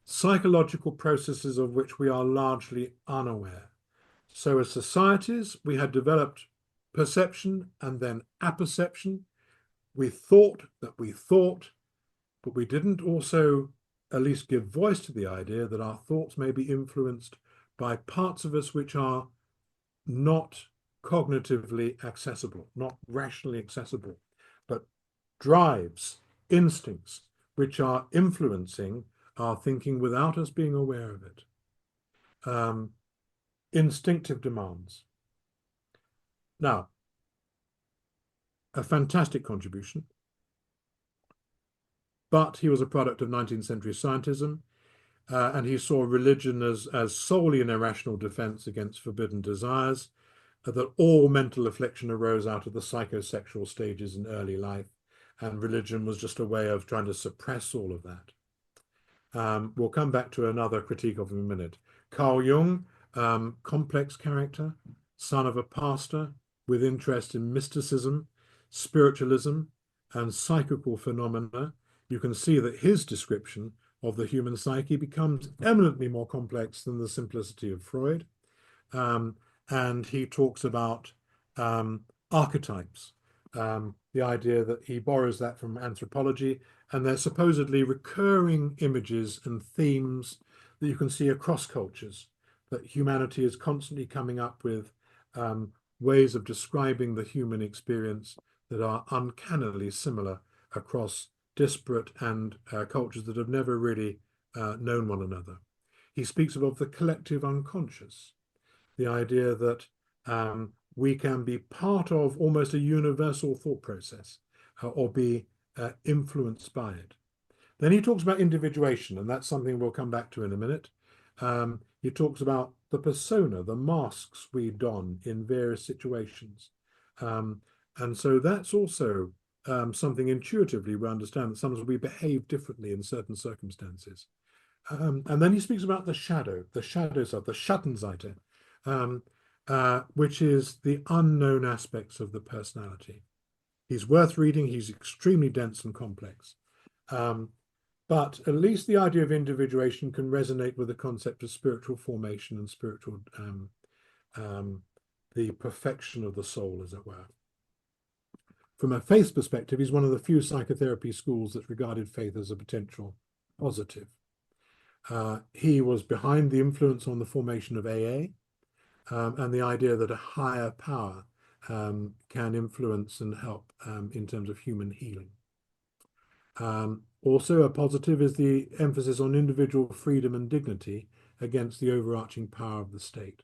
psychological processes of which we are largely unaware. So as societies, we had developed perception and then apperception. We thought that we thought, but we didn't also at least give voice to the idea that our thoughts may be influenced by parts of us which are not cognitively accessible, not rationally accessible, but drives, instincts, which are influencing our thinking without us being aware of it. instinctive demands. Now, a fantastic contribution, but he was a product of 19th century scientism, and he saw religion as solely an irrational defense against forbidden desires, that all mental affliction arose out of the psychosexual stages in early life, and religion was just a way of trying to suppress all of that. We'll come back to another critique of him in a minute. Carl Jung, complex character, son of a pastor with interest in mysticism, spiritualism, and psychical phenomena. You can see that his description of the human psyche becomes eminently more complex than the simplicity of Freud. And he talks about archetypes, the idea that he borrows that from anthropology, and they're supposedly recurring images and themes that you can see across cultures, that humanity is constantly coming up with ways of describing the human experience that are uncannily similar across disparate and cultures that have never really known one another. He speaks of the collective unconscious, the idea that we can be part of almost a universal thought process or be influenced by it. Then he talks about individuation, and that's something we'll come back to in a minute. He talks about the persona, the masks we don in various situations. And so that's also something intuitively we understand, that sometimes we behave differently in certain circumstances. And then he speaks about the shadow self, the Schattenseite, which is the unknown aspects of the personality. He's worth reading. He's extremely dense and complex. But at least the idea of individuation can resonate with the concept of spiritual formation and spiritual, the perfection of the soul, as it were. From a faith perspective, he's one of the few psychotherapy schools that regarded faith as a potential positive. He was behind the influence on the formation of AA, and the idea that a higher power can influence and help in terms of human healing. Also, a positive is the emphasis on individual freedom and dignity against the overarching power of the state.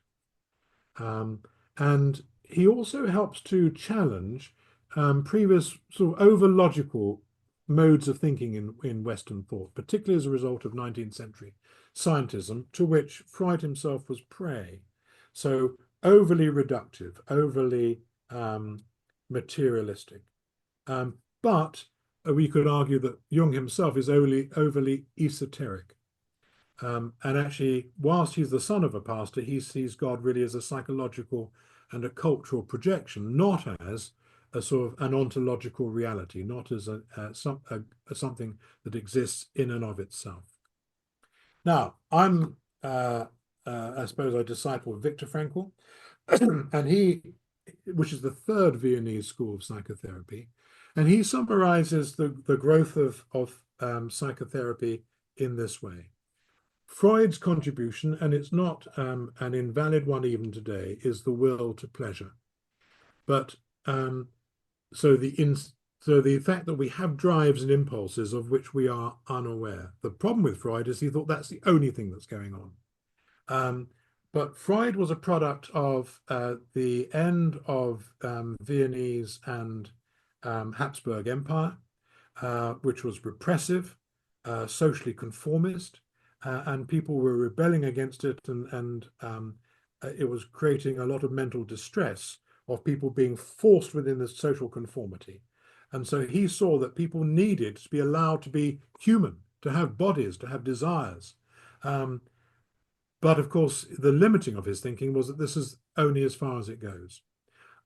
And he also helps to challenge previous sort of over-logical modes of thinking in Western thought, particularly as a result of 19th century scientism, to which Freud himself was prey. So overly reductive, overly materialistic. But we could argue that Jung himself is overly esoteric. And actually, whilst he's the son of a pastor, he sees God really as a psychological and a cultural projection, not as a sort of an ontological reality, not as something that exists in and of itself. Now, I'm, I suppose, a disciple of Viktor Frankl, and which is the third Viennese school of psychotherapy, and he summarizes the growth of psychotherapy in this way. Freud's contribution, and it's not an invalid one even today, is the will to pleasure. But so the fact that we have drives and impulses of which we are unaware. The problem with Freud is he thought that's the only thing that's going on. But Freud was a product of the end of Viennese and Habsburg Empire, which was repressive, socially conformist, and people were rebelling against it, and it was creating a lot of mental distress of people being forced within the social conformity. And so he saw that people needed to be allowed to be human, to have bodies, to have desires. But of course, the limiting of his thinking was that this is only as far as it goes.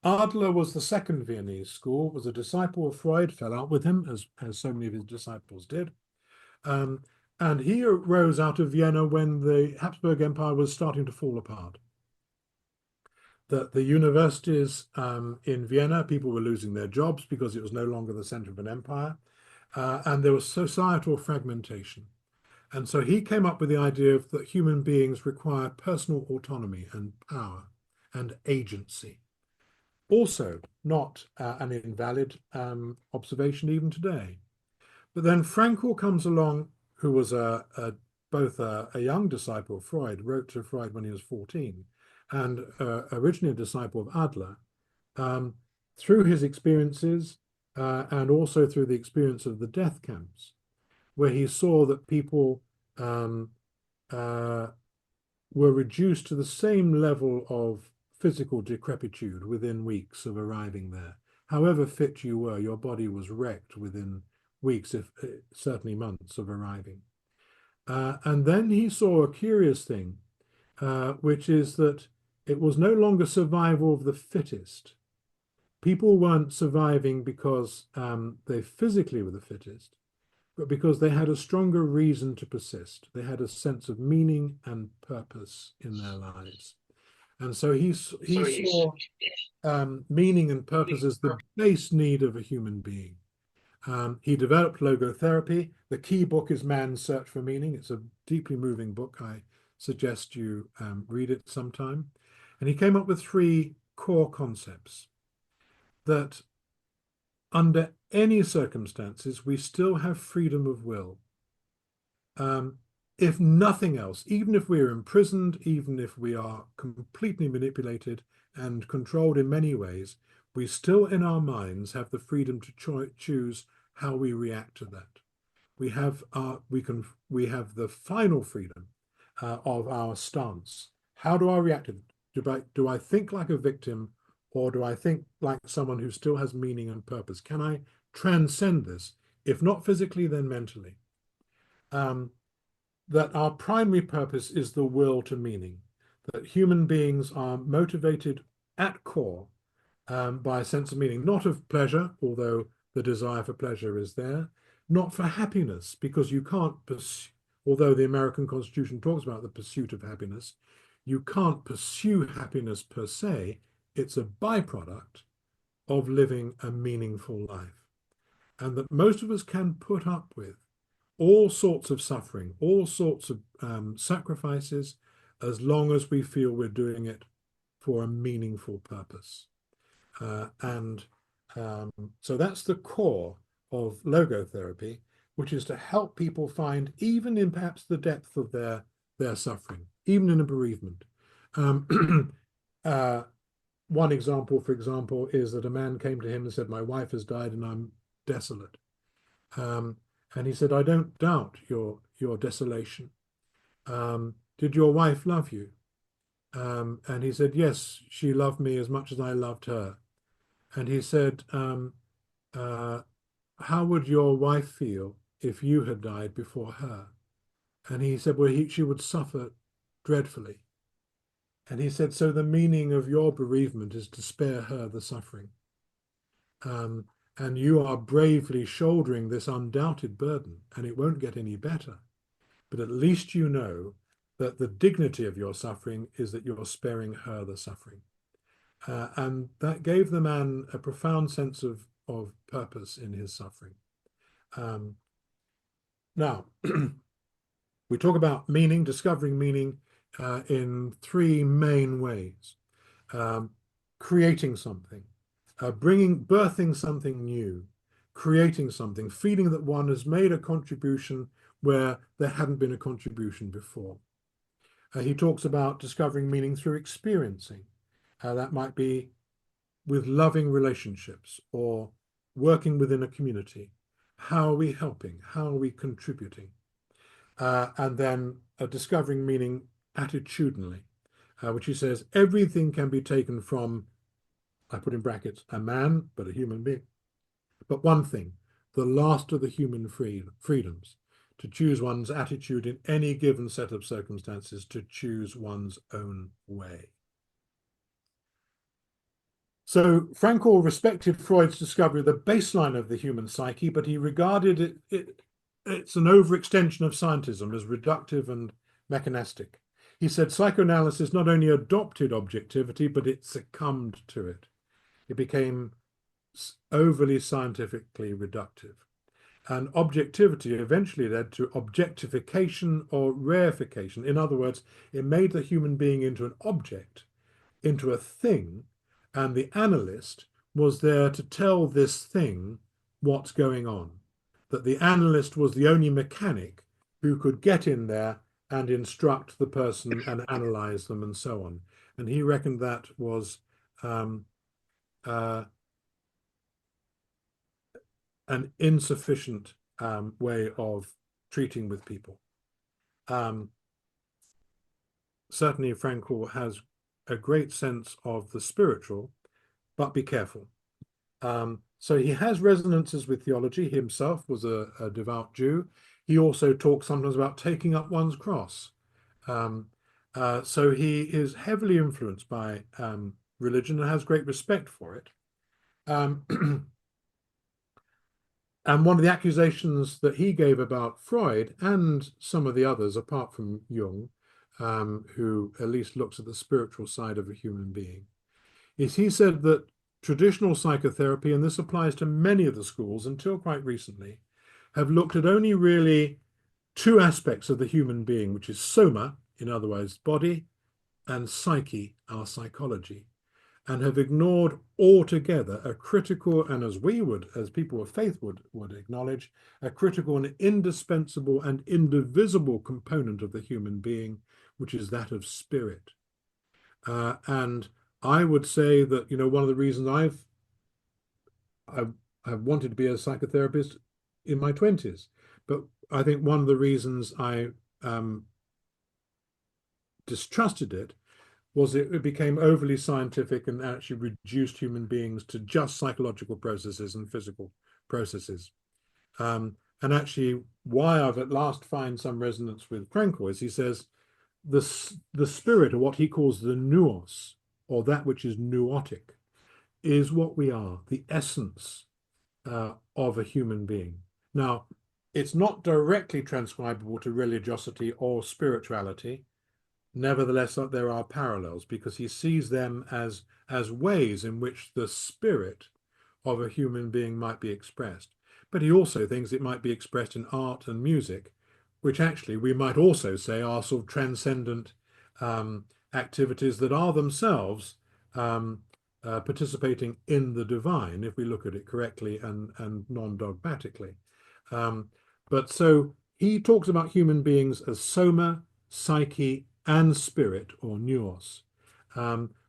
Adler was the second Viennese school, was a disciple of Freud, fell out with him, as so many of his disciples did. And he arose out of Vienna when the Habsburg Empire was starting to fall apart. That the universities in Vienna, people were losing their jobs because it was no longer the center of an empire, and there was societal fragmentation. And so he came up with the idea that human beings require personal autonomy and power and agency. Also not an invalid observation even today. But then Frankl comes along, who was both a young disciple of Freud, wrote to Freud when he was 14, and originally a disciple of Adler, um, through his experiences and also through the experience of the death camps, where he saw that people um, uh, were reduced to the same level of physical decrepitude within weeks of arriving there. However fit you were, your body was wrecked within weeks, if certainly months of arriving. And then he saw a curious thing, which is that it was no longer survival of the fittest. People weren't surviving because they physically were the fittest, but because they had a stronger reason to persist. They had a sense of meaning and purpose in their lives. And so he saw meaning and purpose as the base need of a human being. He developed logotherapy. The key book is Man's Search for Meaning. It's a deeply moving book. I suggest you read it sometime. And he came up with 3 core concepts: that under any circumstances, we still have freedom of will. If nothing else, even if we are imprisoned, even if we are completely manipulated and controlled in many ways, we still in our minds have the freedom to choose how we react to that. We have the final freedom of our stance. How do I react to it? Do I think like a victim, or do I think like someone who still has meaning and purpose? Can I transcend this? If not physically, then mentally. That our primary purpose is the will to meaning, that human beings are motivated at core by a sense of meaning, not of pleasure, although the desire for pleasure is there, not for happiness, because you can't pursue, although the American Constitution talks about the pursuit of happiness, you can't pursue happiness per se. It's a byproduct of living a meaningful life. And that most of us can put up with all sorts of suffering, all sorts of sacrifices, as long as we feel we're doing it for a meaningful purpose. So that's the core of logotherapy, which is to help people find, even in perhaps the depth of their suffering, even in a bereavement. One example, for example, is that a man came to him and said, "My wife has died and I'm desolate." And he said, "I don't doubt your desolation. Did your wife love you?" And he said, "Yes, she loved me as much as I loved her." And he said, "How would your wife feel if you had died before her?" And he said, "Well, she would suffer dreadfully." And he said, "So the meaning of your bereavement is to spare her the suffering. And you are bravely shouldering this undoubted burden, and it won't get any better. But at least you know that the dignity of your suffering is that you're sparing her the suffering." And that gave the man a profound sense of purpose in his suffering. Now, we talk about meaning, discovering meaning in 3 main ways. Creating something, birthing something new, creating something, feeling that one has made a contribution where there hadn't been a contribution before. He talks about discovering meaning through experiencing. That might be with loving relationships or working within a community. How are we helping? How are we contributing? And then discovering meaning attitudinally, which he says everything can be taken from, I put in brackets, a man, but a human being. But one thing, the last of the human freedoms, to choose one's attitude in any given set of circumstances, to choose one's own way. So Frankl respected Freud's discovery of the baseline of the human psyche, but he regarded it's an overextension of scientism as reductive and mechanistic. He said psychoanalysis not only adopted objectivity, but it succumbed to it. It became overly scientifically reductive. And objectivity eventually led to objectification or reification. In other words, it made the human being into an object, into a thing, and the analyst was there to tell this thing what's going on. That the analyst was the only mechanic who could get in there and instruct the person and analyze them and so on. and he reckoned that was um, uh, an insufficient way of treating with people. Um, Certainly, Frankl has a great sense of the spiritual, but be careful. So he has resonances with theology. He himself was a devout Jew. He also talks sometimes about taking up one's cross. Um, so he is heavily influenced by religion and has great respect for it. Um, and one of the accusations that he gave about Freud and some of the others, apart from Jung, who at least looks at the spiritual side of a human being, is he said that traditional psychotherapy, and this applies to many of the schools until quite recently, have looked at only really two aspects of the human being, which is soma, in other words, body, and psyche, our psychology, and have ignored altogether a critical, and as we would, as people of faith would acknowledge, a critical and indispensable and indivisible component of the human being, which is that of spirit. And I would say that, one of the reasons I've wanted to be a psychotherapist in my 20s, but I think one of the reasons I distrusted it was it became overly scientific and actually reduced human beings to just psychological processes and physical processes. And actually, why I've at last find some resonance with Frankl is he says the spirit, or what he calls the nous, or that which is nootic, is what we are, the essence of a human being. Now, it's not directly transcribable to religiosity or spirituality. Nevertheless, there are parallels because he sees them as ways in which the spirit of a human being might be expressed. But he also thinks it might be expressed in art and music, which actually we might also say are sort of transcendent activities that are themselves participating in the divine, if we look at it correctly and non-dogmatically. But so he talks about human beings as soma, psyche, and spirit, or nous,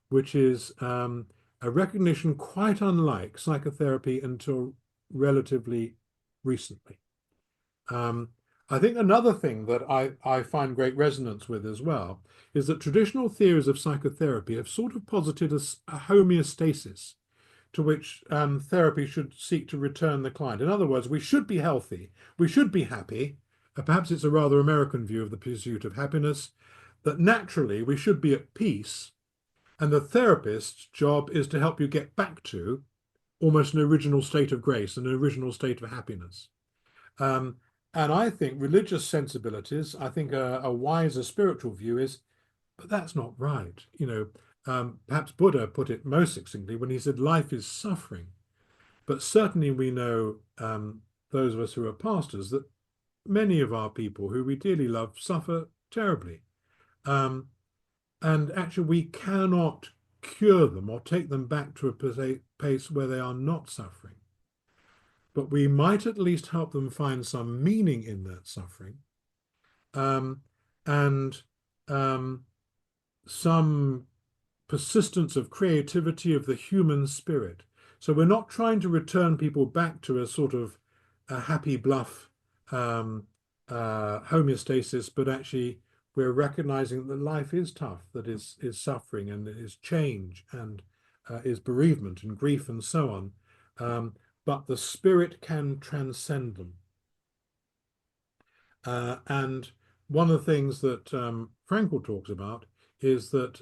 which is a recognition quite unlike psychotherapy until relatively recently. I think another thing that I find great resonance with as well is that traditional theories of psychotherapy have sort of posited a homeostasis to which therapy should seek to return the client. In other words, we should be healthy, we should be happy. Perhaps it's a rather American view of the pursuit of happiness, that naturally we should be at peace, and the therapist's job is to help you get back to almost an original state of grace, an original state of happiness. Um, and I think religious sensibilities, I think a wiser spiritual view is, but that's not right. Perhaps Buddha put it most succinctly when he said life is suffering. But certainly we know, those of us who are pastors, that many of our people who we dearly love suffer terribly. Um, and actually, we cannot cure them or take them back to a place where they are not suffering. But we might at least help them find some meaning in that suffering, um, and some persistence of creativity of the human spirit. So we're not trying to return people back to a sort of a happy bluff homeostasis, but actually we're recognizing that life is tough, that is suffering and is change and is bereavement and grief and so on. But the spirit can transcend them. And one of the things that Frankl talks about is that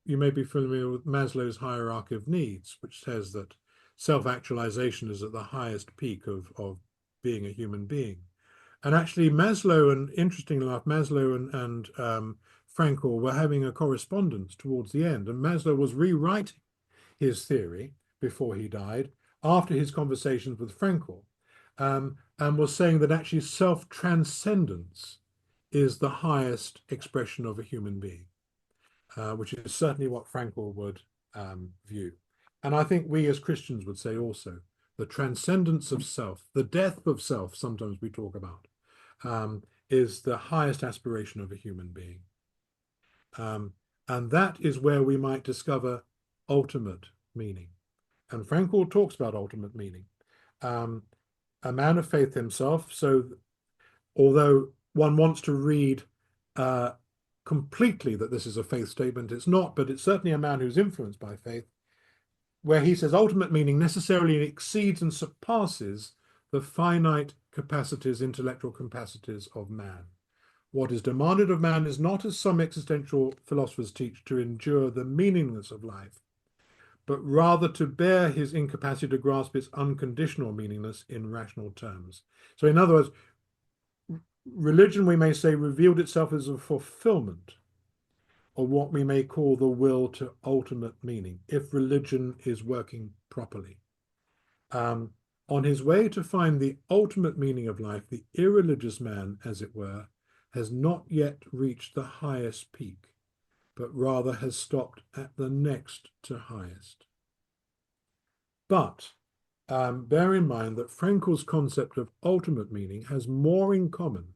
you may be familiar with Maslow's hierarchy of needs, which says that self-actualization is at the highest peak of being a human being. And actually, Maslow, and interestingly enough, Maslow and Frankl were having a correspondence towards the end, and Maslow was rewriting his theory before he died after his conversations with Frankl, and was saying that actually self-transcendence is the highest expression of a human being, which is certainly what Frankl would view. And I think we as Christians would say also the transcendence of self, the death of self, sometimes we talk about, is the highest aspiration of a human being. And that is where we might discover ultimate meaning. And Frankl talks about ultimate meaning. A man of faith himself. So although one wants to read completely that this is a faith statement, it's not, but it's certainly a man who's influenced by faith, where he says ultimate meaning necessarily exceeds and surpasses the finite capacities, intellectual capacities of man. What is demanded of man is not, as some existential philosophers teach, to endure the meaningless of life, but rather to bear his incapacity to grasp its unconditional meaningless in rational terms. So in other words, religion, we may say, revealed itself as a fulfillment of what we may call the will to ultimate meaning, if religion is working properly. On his way to find the ultimate meaning of life, the irreligious man, as it were, has not yet reached the highest peak, but rather has stopped at the next to highest. But bear in mind that Frankl's concept of ultimate meaning has more in common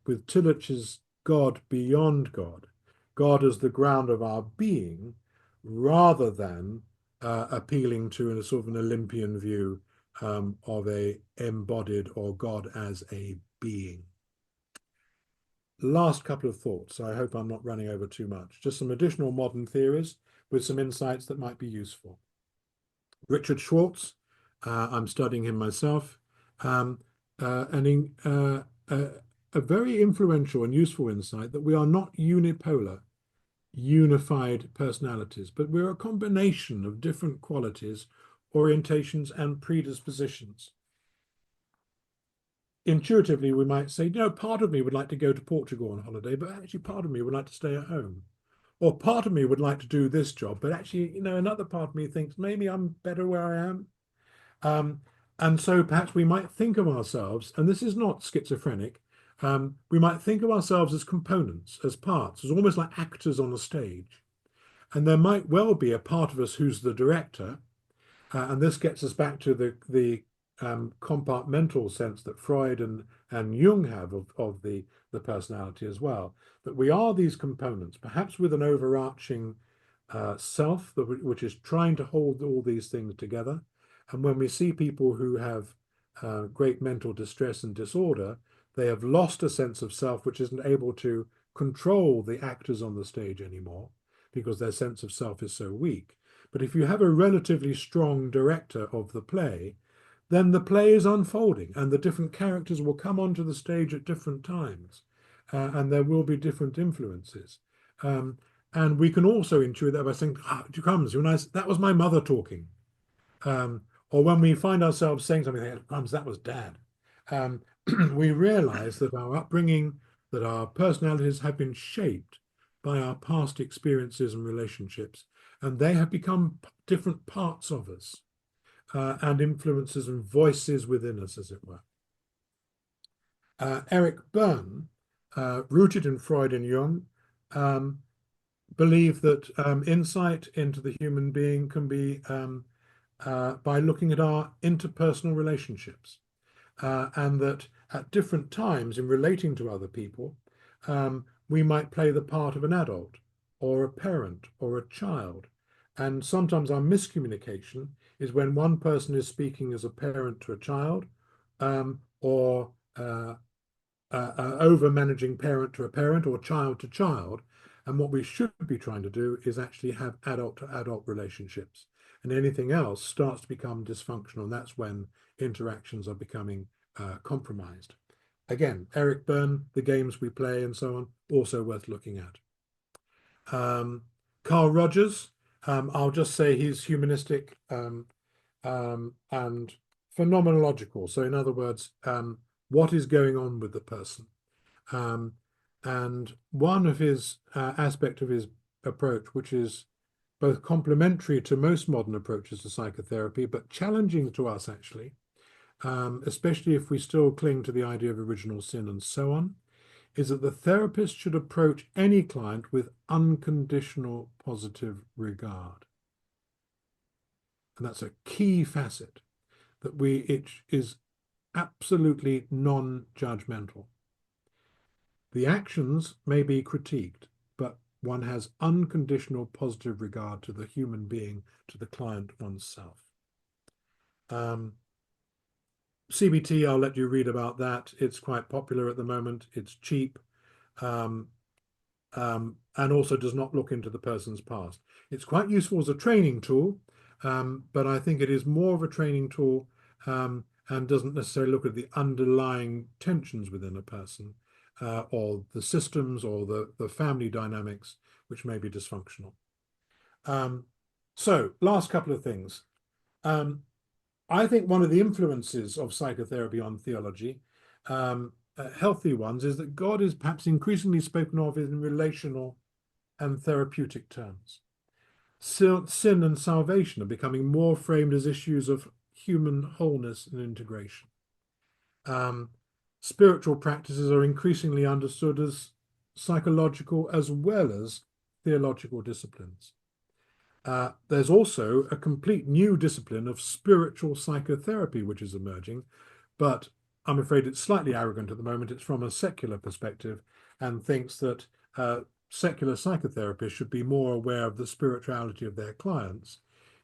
with Tillich's God beyond God, God as the ground of our being, rather than appealing to a sort of an Olympian view of a embodied or God as a being. Last couple of thoughts. I hope I'm not running over too much. Just some additional modern theories with some insights that might be useful. Richard Schwartz, I'm studying him myself, a very influential and useful insight that we are not unipolar, unified personalities, but we're a combination of different qualities, orientations, and predispositions. Intuitively, we might say, part of me would like to go to Portugal on holiday, but actually part of me would like to stay at home. Or part of me would like to do this job, but actually, another part of me thinks maybe I'm better where I am. And so perhaps we might think of ourselves, and this is not schizophrenic, we might think of ourselves as components, as parts, as almost like actors on a stage. And there might well be a part of us who's the director, and this gets us back to the compartmental sense that Freud and Jung have of the personality as well, that we are these components, perhaps with an overarching self, which is trying to hold all these things together. And when we see people who have great mental distress and disorder, they have lost a sense of self which isn't able to control the actors on the stage anymore because their sense of self is so weak. But if you have a relatively strong director of the play, then the play is unfolding and the different characters will come onto the stage at different times, and there will be different influences. And we can also intuit that by saying, crumbs, that was my mother talking. Or when we find ourselves saying something, crumbs, that was dad. We realize that our upbringing, that our personalities have been shaped by our past experiences and relationships, and they have become different parts of us and influences and voices within us, as it were. Eric Berne, rooted in Freud and Jung, believed that insight into the human being can be by looking at our interpersonal relationships, and that at different times in relating to other people, we might play the part of an adult or a parent or a child. And sometimes our miscommunication is when one person is speaking as a parent to a child, or over managing parent to a parent or child to child. And what we should be trying to do is actually have adult to adult relationships. And anything else starts to become dysfunctional. And that's when interactions are becoming compromised. Again, Eric Berne, the games we play and so on, also worth looking at. Carl Rogers, I'll just say he's humanistic and phenomenological. So in other words, what is going on with the person? And one of his aspect of his approach, which is both complementary to most modern approaches to psychotherapy, but challenging to us actually, especially if we still cling to the idea of original sin and so on, is that the therapist should approach any client with unconditional positive regard. And that's a key facet, that it is absolutely non-judgmental. The actions may be critiqued, but one has unconditional positive regard to the human being, to the client oneself. CBT, I'll let you read about that. It's quite popular at the moment. It's cheap, and also does not look into the person's past. It's quite useful as a training tool, but I think it is more of a training tool, and doesn't necessarily look at the underlying tensions within a person, or the systems or the family dynamics which may be dysfunctional. So last couple of things. I think one of the influences of psychotherapy on theology, healthy ones, is that God is perhaps increasingly spoken of in relational and therapeutic terms. Sin and salvation are becoming more framed as issues of human wholeness and integration. Spiritual practices are increasingly understood as psychological as well as theological disciplines. There's also a complete new discipline of spiritual psychotherapy, which is emerging, but I'm afraid it's slightly arrogant at the moment. It's from a secular perspective and thinks that secular psychotherapists should be more aware of the spirituality of their clients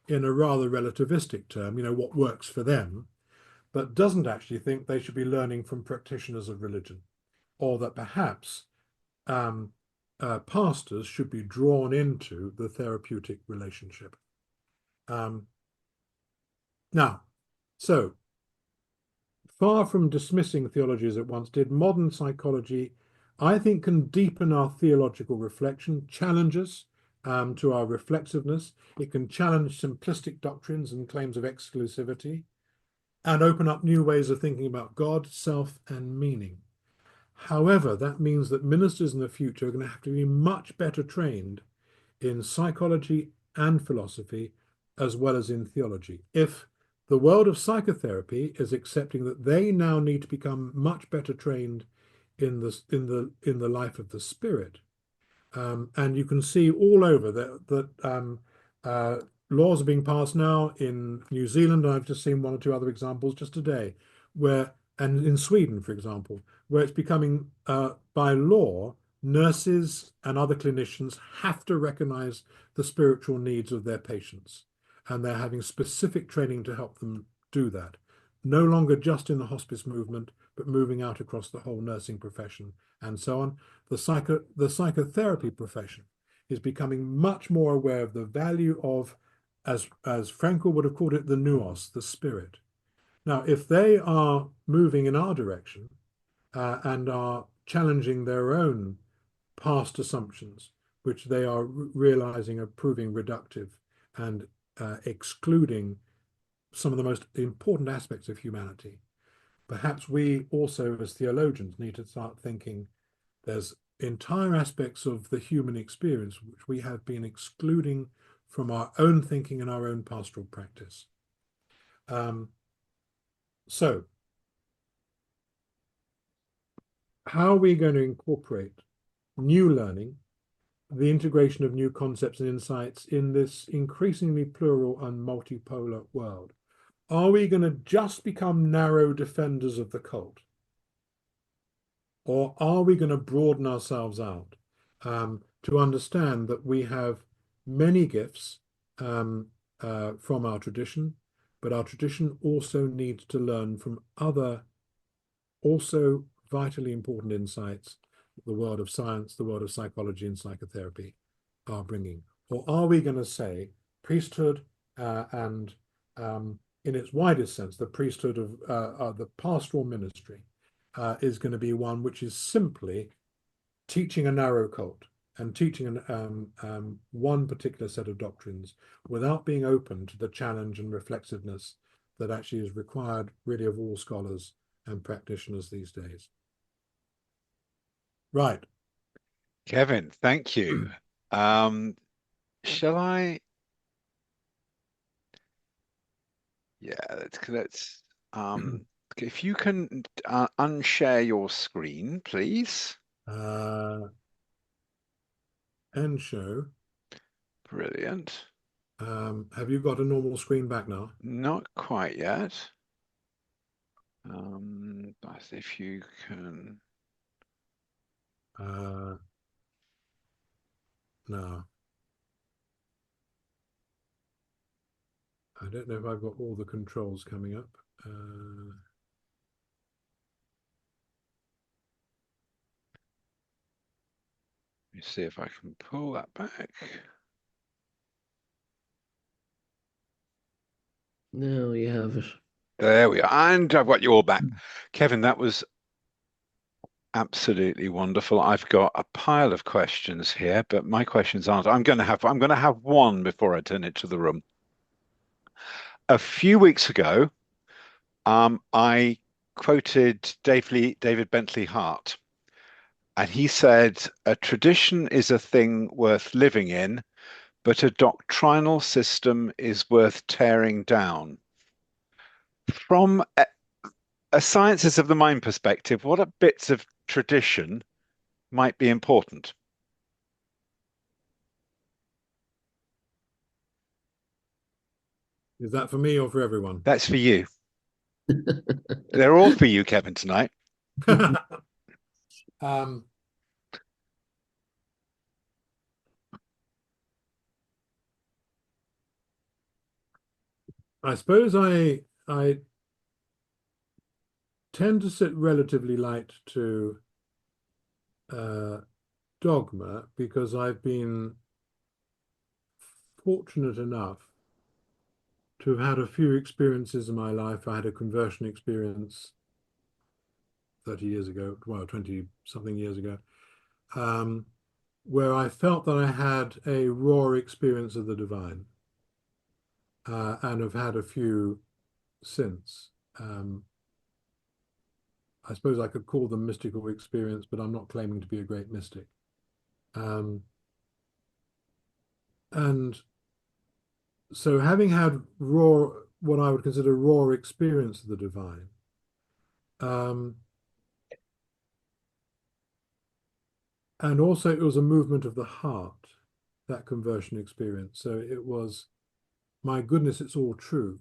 in a rather relativistic term, what works for them, but doesn't actually think they should be learning from practitioners of religion, or that perhaps pastors should be drawn into the therapeutic relationship. Now, so far from dismissing theology as it once did, modern psychology, I think, can deepen our theological reflection, challenge us to our reflexiveness. It can challenge simplistic doctrines and claims of exclusivity, and open up new ways of thinking about God, self, and meaning. However, that means that ministers in the future are going to have to be much better trained in psychology and philosophy, as well as in theology. If the world of psychotherapy is accepting that they now need to become much better trained in the life of the spirit, and you can see all over that laws are being passed now in New Zealand. I've just seen one or two other examples just today, and in Sweden, for example, where it's becoming by law, nurses and other clinicians have to recognize the spiritual needs of their patients, and they're having specific training to help them do that. No longer just in the hospice movement, but moving out across the whole nursing profession and so on. The psychotherapy profession is becoming much more aware of the value of, as Frankl would have called it, the nous, the spirit. Now, if they are moving in our direction and are challenging their own past assumptions, which they are realizing are proving reductive and excluding some of the most important aspects of humanity, perhaps we also, as theologians, need to start thinking there's entire aspects of the human experience which we have been excluding from our own thinking and our own pastoral practice. So, how are we going to incorporate new learning, the integration of new concepts and insights in this increasingly plural and multipolar world? Are we going to just become narrow defenders of the cult? Or are we going to broaden ourselves out to understand that we have many gifts from our tradition, but our tradition also needs to learn from other, also vitally important insights the world of science, the world of psychology and psychotherapy are bringing? Or are we going to say priesthood and in its widest sense, the priesthood of the pastoral ministry is going to be one which is simply teaching a narrow cult and teaching one particular set of doctrines without being open to the challenge and reflexiveness that actually is required really of all scholars and practitioners these days. Right. Kevin, thank you. Shall I? Yeah, let's if you can unshare your screen, please. End show. Brilliant. Have you got a normal screen back now? Not quite yet. But if you can. now. I don't know if I've got all the controls coming up. Let me see if I can pull that back. No, you have it. There we are. And I've got you all back. Kevin, that was absolutely wonderful. I've got a pile of questions here, but my questions aren't. I'm going to have one before I turn it to the room. A few weeks ago, I quoted David Bentley Hart, and he said, "A tradition is a thing worth living in, but a doctrinal system is worth tearing down." From a sciences of the mind perspective, what are bits of tradition might be important? Is that for me or for everyone? That's for you. They're all for you, Kevin, tonight. Um, I suppose I tend to sit relatively light to uh, dogma because I've been fortunate enough to have had a few experiences in my life. I had a conversion experience 30 years ago, well, 20 something years ago, um, where I felt that I had a raw experience of the divine, and have had a few since. I suppose I could call them mystical experience, but I'm not claiming to be a great mystic. Um, and so having had raw, what I would consider raw experience of the divine, um, and also it was a movement of the heart, that conversion experience. So it was, my goodness, it's all true,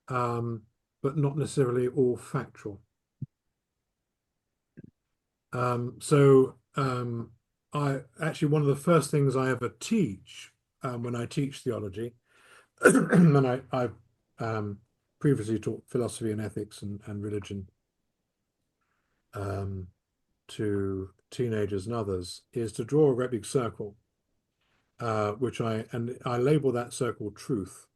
um, but not necessarily all factual. I actually, one of the first things I ever teach, when I teach theology, and I've previously taught philosophy and ethics and religion, um, to teenagers and others, is to draw a great big circle, which I label that circle truth.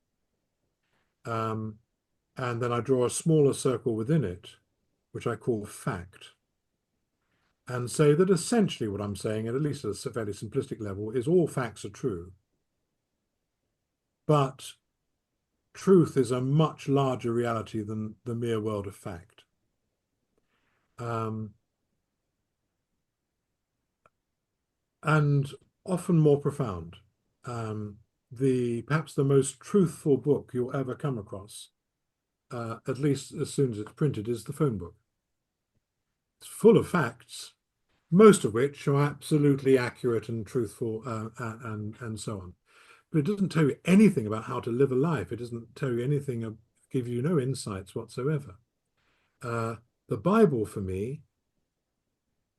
And then I draw a smaller circle within it, which I call fact. And say that essentially what I'm saying, at least at a fairly simplistic level, is all facts are true. But truth is a much larger reality than the mere world of fact. Um, and often more profound. Perhaps the most truthful book you'll ever come across, at least as soon as it's printed, is the phone book. It's full of facts, most of which are absolutely accurate and truthful, and so on. But it doesn't tell you anything about how to live a life. It doesn't tell you anything, give you no insights whatsoever. The Bible, for me,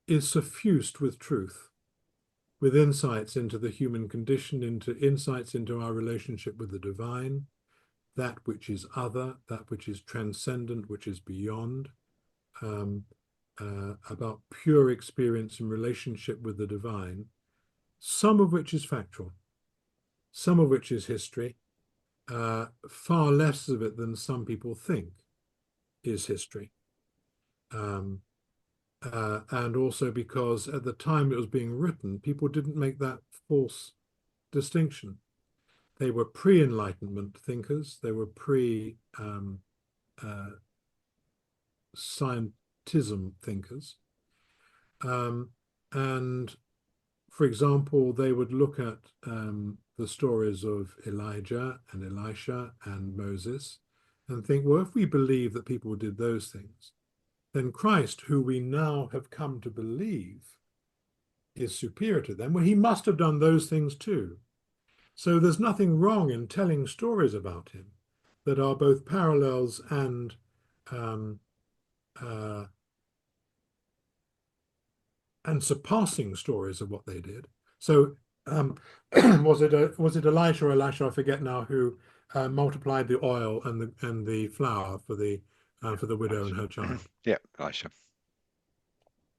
is suffused with truth, with insights into the human condition, into insights into our relationship with the divine, that which is other, that which is transcendent, which is beyond, about pure experience in relationship with the divine, some of which is factual, some of which is history, far less of it than some people think is history. And also because at the time it was being written, people didn't make that false distinction. They were pre-Enlightenment thinkers. They were pre-scientism thinkers. And for example, they would look at the stories of Elijah and Elisha and Moses and think, well, if we believe that people did those things, then Christ, who we now have come to believe is superior to them, well, he must have done those things too. So there's nothing wrong in telling stories about him that are both parallels um, and surpassing stories of what they did. So was it Elisha or Elisha, I forget now, who multiplied the oil and the flour for the widow and her child? Yeah, Elisha.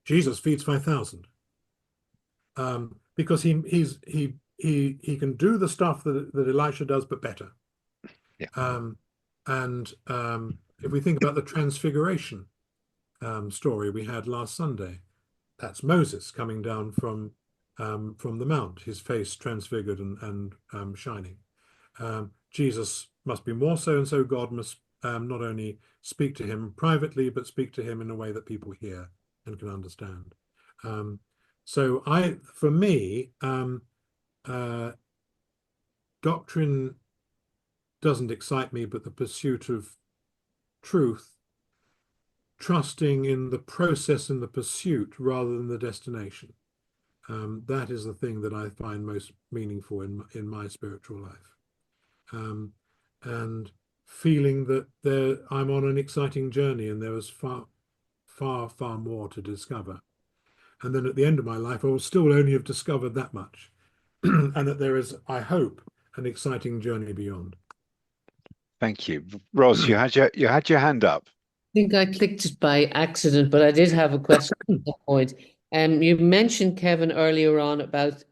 Jesus feeds 5,000 because he can do the stuff that Elisha does, but better. Yeah. And if we think about the transfiguration story we had last Sunday, that's Moses coming down from the mount, his face transfigured and shining. Jesus must be more so, and so God must not only speak to him privately, but speak to him in a way that people hear and can understand. So for me, doctrine doesn't excite me, but the pursuit of truth, trusting in the process and the pursuit rather than the destination. That is the thing that I find most meaningful in my spiritual life. And feeling that I'm on an exciting journey and there was far, far, far more to discover. And then at the end of my life, I will still only have discovered that much. And that there is, I hope, an exciting journey beyond. Thank you. Ross, you had your hand up. I think I clicked it by accident, but I did have a question at that point. You mentioned, Kevin, earlier on about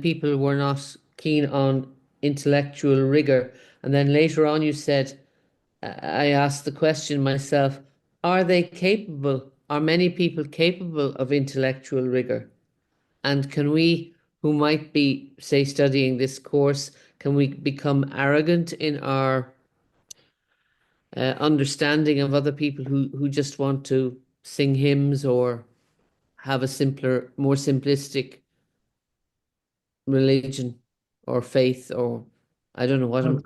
people were not keen on intellectual rigor, and then later on you said, I asked the question myself, are they capable, are many people capable of intellectual rigor? And can we, who might be, say, studying this course, can we become arrogant in our understanding of other people who just want to sing hymns or have a simpler, more simplistic religion or faith, or I don't know what I'm,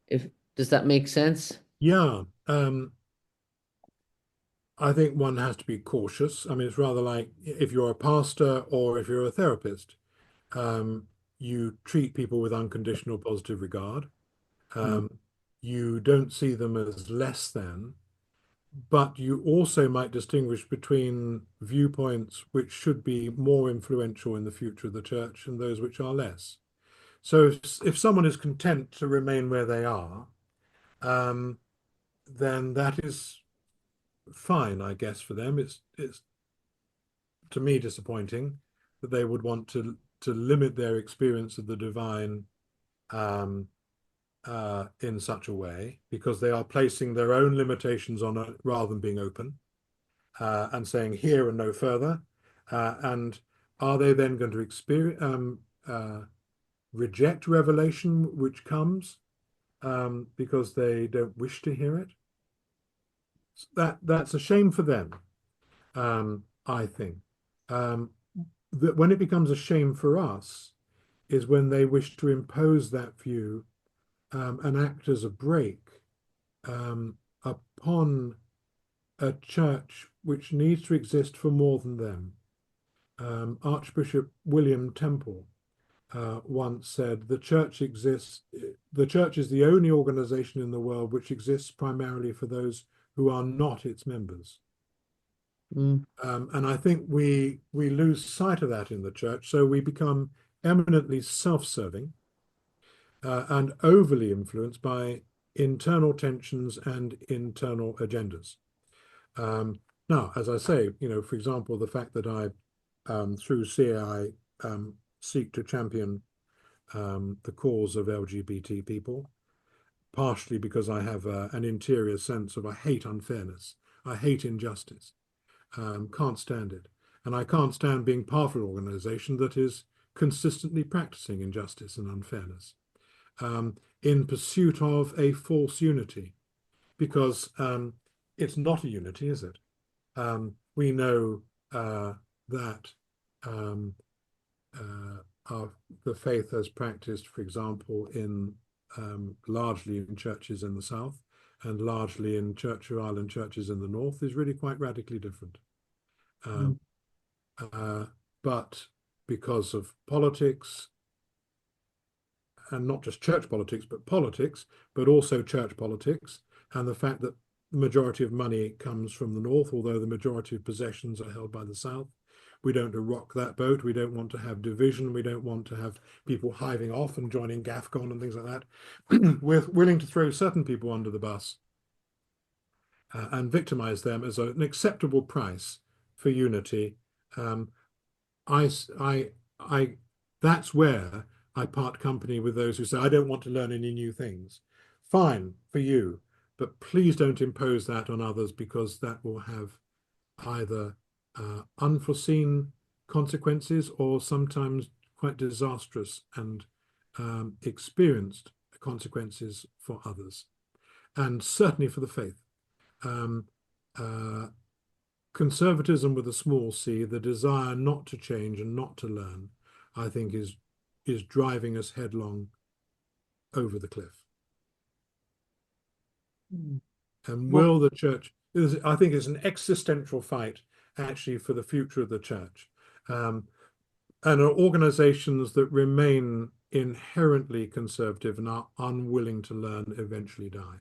if, does that make sense? Yeah, I think one has to be cautious. I mean, it's rather like if you're a pastor or if you're a therapist, you treat people with unconditional positive regard. You don't see them as less than, but you also might distinguish between viewpoints which should be more influential in the future of the church and those which are less. So if someone is content to remain where they are, then that is fine, I guess, for them. It's to me disappointing that they would want to limit their experience of the divine in such a way because they are placing their own limitations on it rather than being open and saying here and no further. And are they then going to reject revelation which comes because they don't wish to hear it? That's a shame for them, I think. That when it becomes a shame for us is when they wish to impose that view and act as a brake upon a church which needs to exist for more than them. Archbishop William Temple once said, the church is the only organization in the world which exists primarily for those who are not its members. And I think we lose sight of that in the church, so we become eminently self-serving and overly influenced by internal tensions and internal agendas. Now, as I say, for example, the fact that I, through CAI, seek to champion the cause of LGBT people, partially because I have an interior sense of I hate unfairness, I hate injustice, can't stand it. And I can't stand being part of an organization that is consistently practicing injustice and unfairness in pursuit of a false unity, because it's not a unity, is it? We know that the faith as practiced, for example, in largely in churches in the south and largely in Church of Ireland churches in the north is really quite radically different. But because of politics, and not just church politics, but politics, but also church politics, and the fact that the majority of money comes from the north, although the majority of possessions are held by the south. We don't rock that boat. We don't want to have division. We don't want to have people hiving off and joining GAFCON and things like that. We're willing to throw certain people under the bus and victimize them as an acceptable price for unity. Um, I, I, that's where I part company with those who say, I don't want to learn any new things. Fine for you, but please don't impose that on others, because that will have either unforeseen consequences or sometimes quite disastrous and experienced consequences for others, and certainly for the faith. Um, uh, Conservatism with a small c, the desire not to change and not to learn, I think is driving us headlong over the cliff. And Well, will the church, I think it's an existential fight actually for the future of the church. And are organizations that remain inherently conservative and are unwilling to learn eventually die.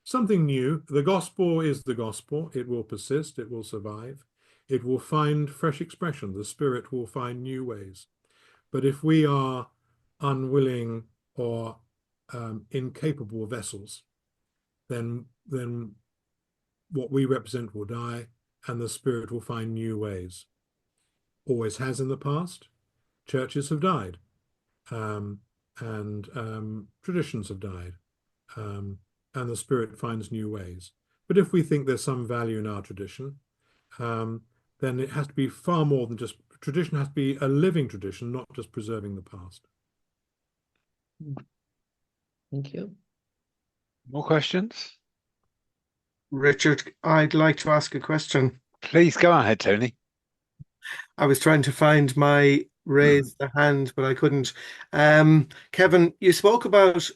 Something new. The gospel is the gospel. It will persist. It will survive. It will find fresh expression. The Spirit will find new ways. But if we are unwilling or incapable vessels, then what we represent will die, and the Spirit will find new ways. Always has in the past. Churches have died, and traditions have died. And the Spirit finds new ways. But if we think there's some value in our tradition, then it has to be far more than just tradition. Has to be a living tradition, not just preserving the past. thank you. More questions? Richard, I'd like to ask a question. Please go ahead, Tony. I was trying to find my raise the hand, but I couldn't. Kevin, you spoke about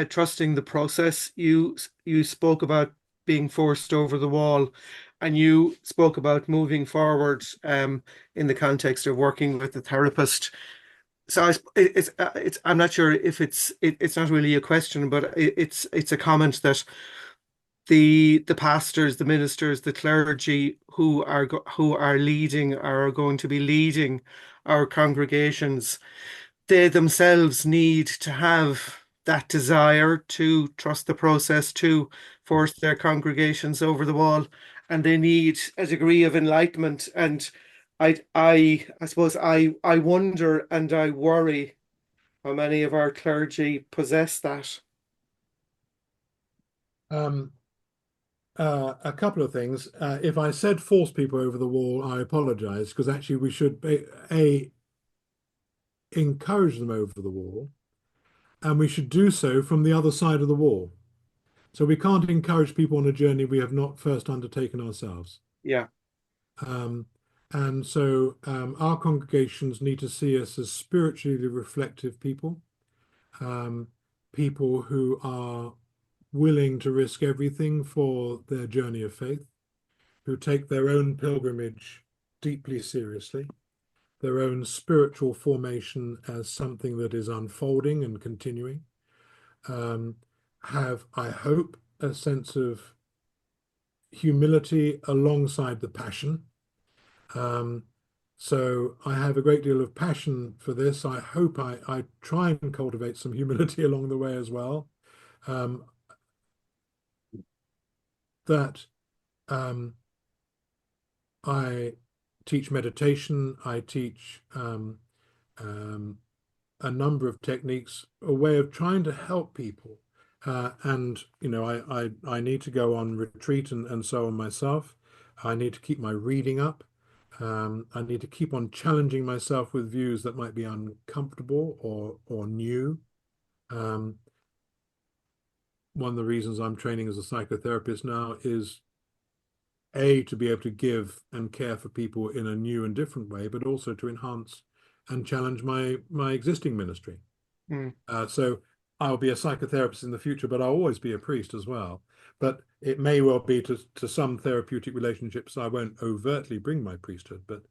trusting the process. You spoke about being forced over the wall, and you spoke about moving forward in the context of working with a therapist. So it's I'm not sure if it's not really a question, but it's a comment that the pastors, the ministers, the clergy who are leading, are going to be leading our congregations, they themselves need to have that desire to trust the process, to force their congregations over the wall, and they need a degree of enlightenment. And I suppose I wonder and I worry how many of our clergy possess that. A couple of things. If I said force people over the wall, I apologize, because actually we should encourage them over the wall, and we should do so from the other side of the wall. So we can't encourage people on a journey we have not first undertaken ourselves. Yeah. And so our congregations need to see us as spiritually reflective people, people who are willing to risk everything for their journey of faith, who take their own pilgrimage deeply seriously, their own spiritual formation as something that is unfolding and continuing, have, I hope, a sense of humility alongside the passion. So I have a great deal of passion for this. I hope I try and cultivate some humility along the way as well. That I teach meditation, I teach a number of techniques, a way of trying to help people. And you know, I need to go on retreat and so on myself. I need to keep my reading up. I need to keep on challenging myself with views that might be uncomfortable or new. One of the reasons I'm training as a psychotherapist now is to be able to give and care for people in a new and different way, but also to enhance and challenge my existing ministry. So I'll be a psychotherapist in the future, but I'll always be a priest as well. But it may well be to some therapeutic relationships, I won't overtly bring my priesthood, but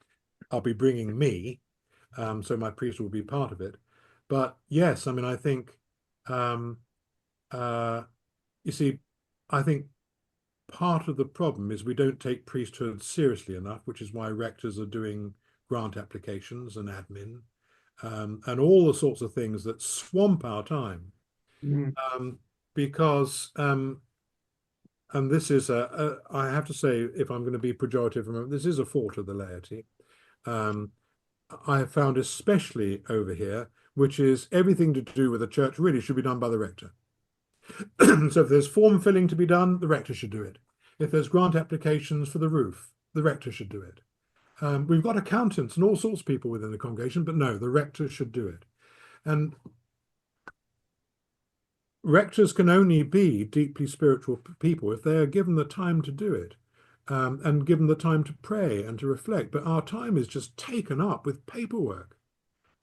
I'll be bringing me. So my priest will be part of it. But yes, I mean, I think, you see, I think part of the problem is we don't take priesthood seriously enough, which is why rectors are doing grant applications and admin, and all the sorts of things that swamp our time. Mm. Because and this is I have to say, if I'm going to be pejorative, this is a fault of the laity. I have found, especially over here, which is everything to do with the church really should be done by the rector. So if there's form filling to be done, the rector should do it. If there's grant applications for the roof, the rector should do it. We've got accountants and all sorts of people within the congregation, but no, the rector should do it. And rectors can only be deeply spiritual people if they are given the time to do it, and given the time to pray and to reflect. But our time is just taken up with paperwork.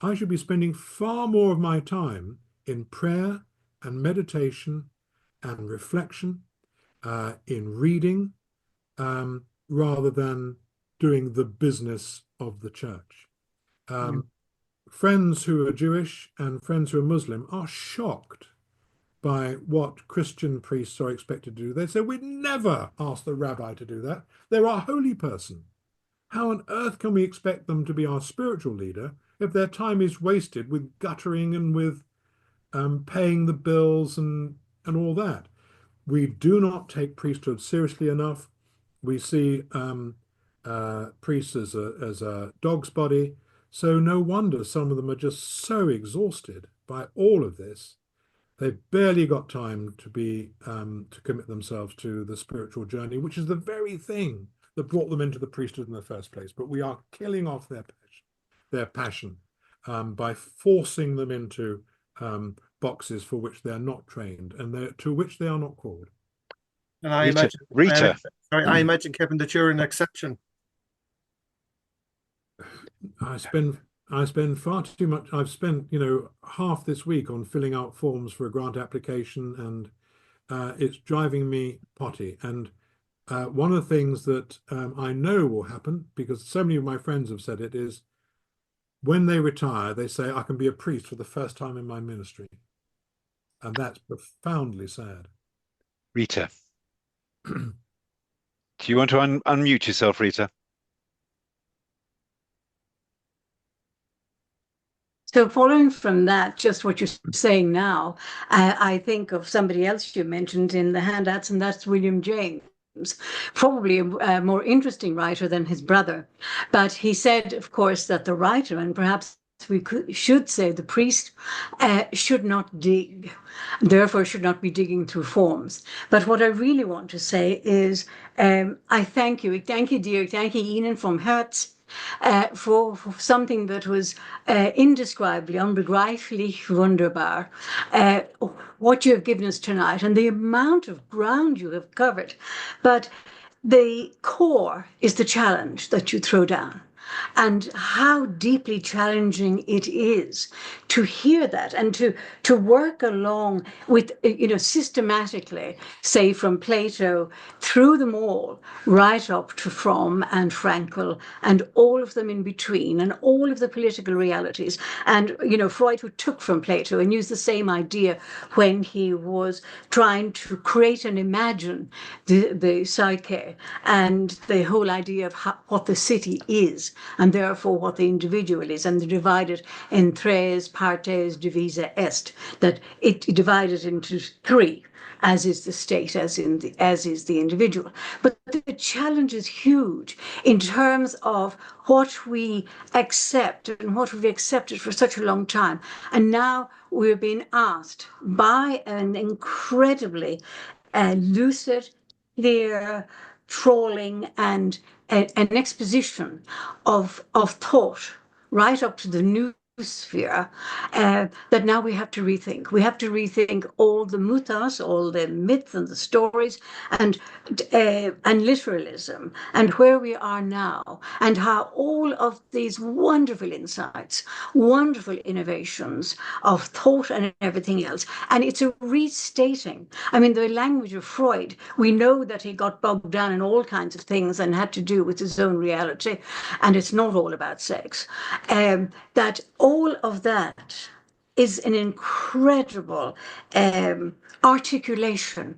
I should be spending far more of my time in prayer and meditation and reflection, in reading, rather than doing the business of the church. Friends who are Jewish and friends who are Muslim are shocked by what Christian priests are expected to do. They say, we'd never ask the rabbi to do that. They're our holy person. How on earth can we expect them to be our spiritual leader if their time is wasted with guttering and with paying the bills and all that? We do not take priesthood seriously enough. We see priests as a dog's body. So no wonder some of them are just so exhausted by all of this. They've barely got time to be to commit themselves to the spiritual journey, which is the very thing that brought them into the priesthood in the first place. But we are killing off their passion by forcing them into boxes for which they're not trained and to which they are not called. And I Rita, imagine, Rita, I imagine, Kevin, that you're an exception. I spend far too much. I've spent, half this week on filling out forms for a grant application, and it's driving me potty. And one of the things that I know will happen, because so many of my friends have said it, is when they retire, they say, I can be a priest for the first time in my ministry. And that's profoundly sad. Rita. Do you want to unmute yourself, Rita? So following from that, just what you're saying now, I think of somebody else you mentioned in the handouts, and that's William James. Probably a more interesting writer than his brother. But he said, of course, that the writer, and perhaps should say the priest, should not dig, therefore should not be digging through forms. But what I really want to say is, I thank you, dear, thank you, Ian from Hertz, for something that was indescribably, unbegreiflich wunderbar. What you have given us tonight and the amount of ground you have covered. But the core is the challenge that you throw down. And how deeply challenging it is to hear that and to work along with, systematically, say from Plato through them all, right up to Fromm and Frankl and all of them in between and all of the political realities. And, Freud, who took from Plato and used the same idea when he was trying to create and imagine the psyche and the whole idea of what the city is, and therefore what the individual is, and they divided in tres partes divisa est, that it divided into three, as is the state, as is the individual. But the challenge is huge in terms of what we accept and what we've accepted for such a long time. And now we're being asked by an incredibly lucid, clear, trawling and an exposition of thought right up to the new sphere, that now we have to rethink. We have to rethink all the mythos, all the myths and the stories, and literalism, and where we are now, and how all of these wonderful insights, wonderful innovations of thought and everything else. And it's a restating. I mean, the language of Freud, we know that he got bogged down in all kinds of things and had to do with his own reality, and it's not all about sex. That all of that is an incredible articulation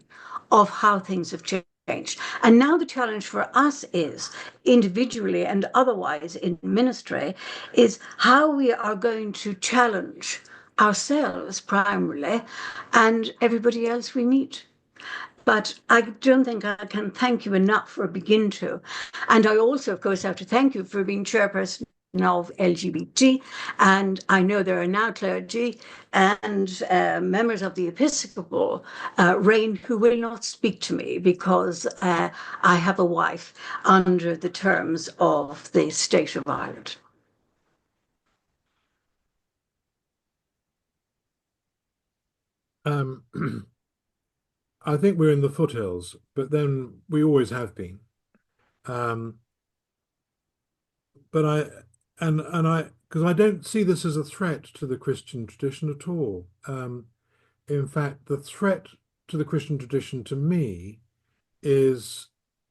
of how things have changed. And now the challenge for us is, individually and otherwise in ministry, is how we are going to challenge ourselves primarily and everybody else we meet. But I don't think I can thank you enough for begin to. And I also, of course, have to thank you for being chairperson of LGBT. And I know there are now clergy and members of the Episcopal reign who will not speak to me because I have a wife under the terms of the State of Ireland. I think we're in the foothills, but then we always have been. But because I don't see this as a threat to the Christian tradition at all. In fact, the threat to the Christian tradition to me is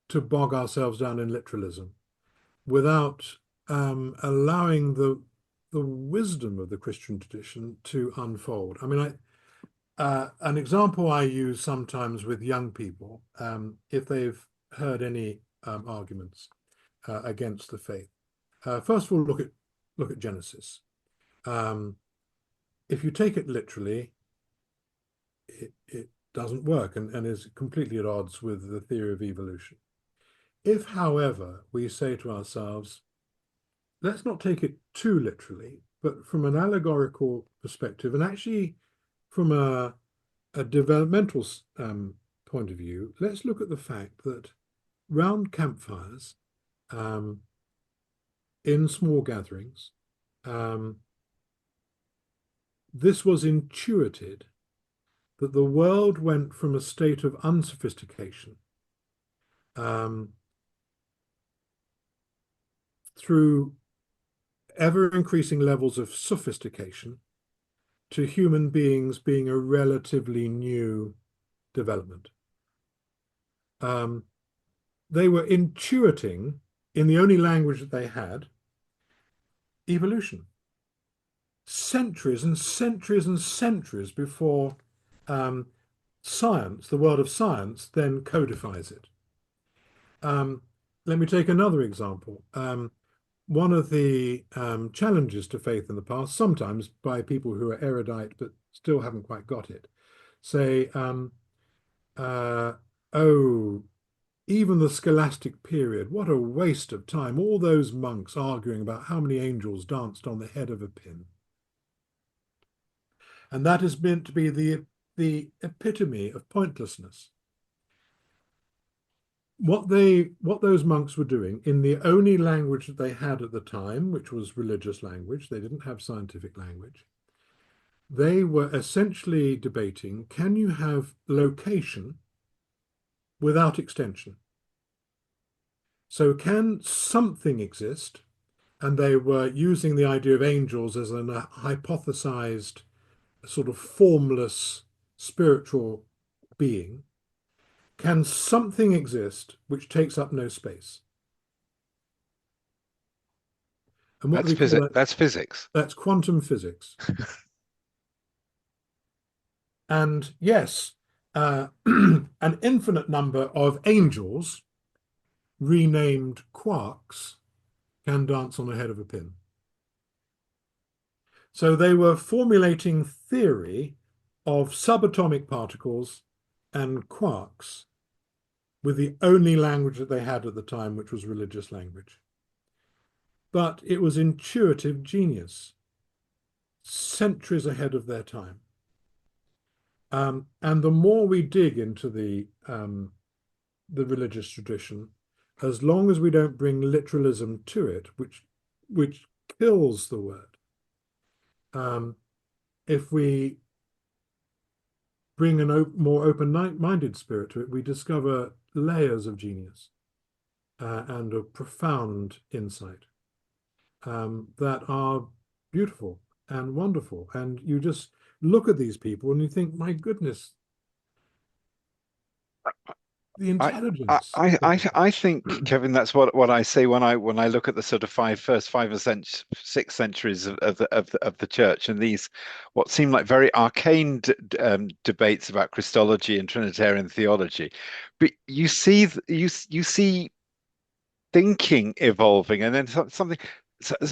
to bog ourselves down in literalism without allowing the wisdom of the Christian tradition to unfold. I mean, an example I use sometimes with young people, if they've heard any arguments against the faith. First of all, look at Genesis. If you take it literally, it doesn't work and is completely at odds with the theory of evolution. If, however, we say to ourselves, let's not take it too literally, but from an allegorical perspective, and actually from a developmental point of view, let's look at the fact that round campfires, in small gatherings, this was intuited that the world went from a state of unsophistication through ever increasing levels of sophistication to human beings being a relatively new development. They were intuiting, in the only language that they had, evolution. Centuries and centuries and centuries before science, the world of science, then codifies it. Let me take another example. One of the challenges to faith in the past, sometimes by people who are erudite but still haven't quite got it, say, oh, even the scholastic period, what a waste of time. All those monks arguing about how many angels danced on the head of a pin. And that is meant to be the epitome of pointlessness. What those monks were doing in the only language that they had at the time, which was religious language, they didn't have scientific language, they were essentially debating, can you have location without extension? So can something exist? And they were using the idea of angels as an hypothesized sort of formless spiritual being. Can something exist which takes up no space? And what do we call that? That's physics. That's quantum physics. And yes, an infinite number of angels, renamed quarks, can dance on the head of a pin. So they were formulating theory of subatomic particles and quarks with the only language that they had at the time, which was religious language. But it was intuitive genius, centuries ahead of their time. And the more we dig into the religious tradition, as long as we don't bring literalism to it, which kills the word, if we bring a more open-minded spirit to it, we discover layers of genius and of profound insight that are beautiful and wonderful. And you just look at these people and you think, my goodness. the I, intelligence. I think, Kevin, that's what I say when I look at the sort of first 6 centuries of the church, and these what seem like very arcane debates about Christology and Trinitarian theology. But you see thinking evolving, and then something.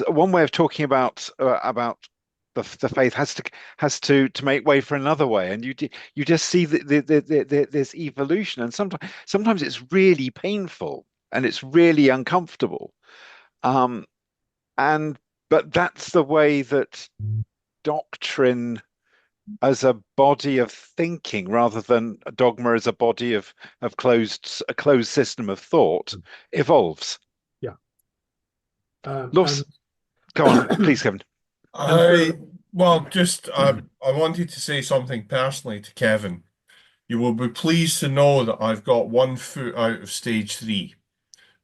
One way of talking about the faith has to make way for another way, and you just see this evolution, and sometimes it's really painful and it's really uncomfortable. Um, and but that's the way that doctrine as a body of thinking, rather than a dogma as a body of a closed system of thought, evolves. Yeah. Loss, go on, please, Kevin. And I so, well, just I wanted to say something personally to Kevin. You will be pleased to know that I've got 1 foot out of stage 3.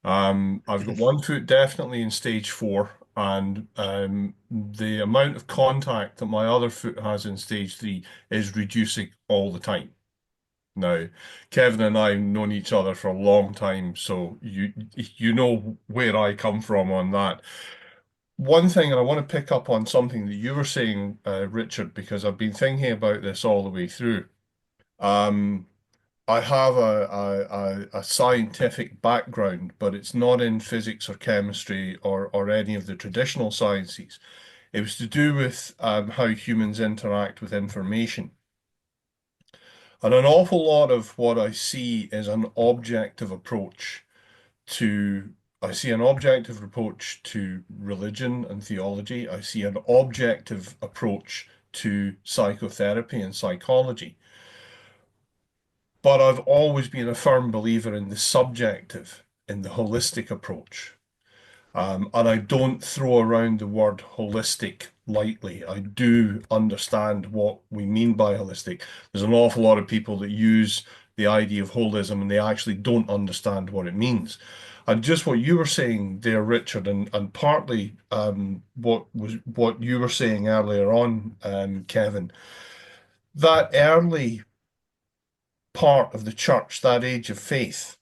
I've got 1 foot definitely in stage 4, and the amount of contact that my other foot has in stage 3 is reducing all the time. Now, Kevin and I have known each other for a long time, so you know where I come from on that. One thing, and I want to pick up on something that you were saying, Richard, because I've been thinking about this all the way through. Um, I have a scientific background, but it's not in physics or chemistry or any of the traditional sciences. It was to do with how humans interact with information. And an awful lot of what I see is an objective approach to I see an objective approach to religion and theology. I see an objective approach to psychotherapy and psychology. But I've always been a firm believer in the subjective, in the holistic approach. And I don't throw around the word holistic lightly. I do understand what we mean by holistic. There's an awful lot of people that use the idea of holism and they actually don't understand what it means. And just what you were saying there, Richard, and partly what you were saying earlier on, Kevin, that early part of the church, that age of faith,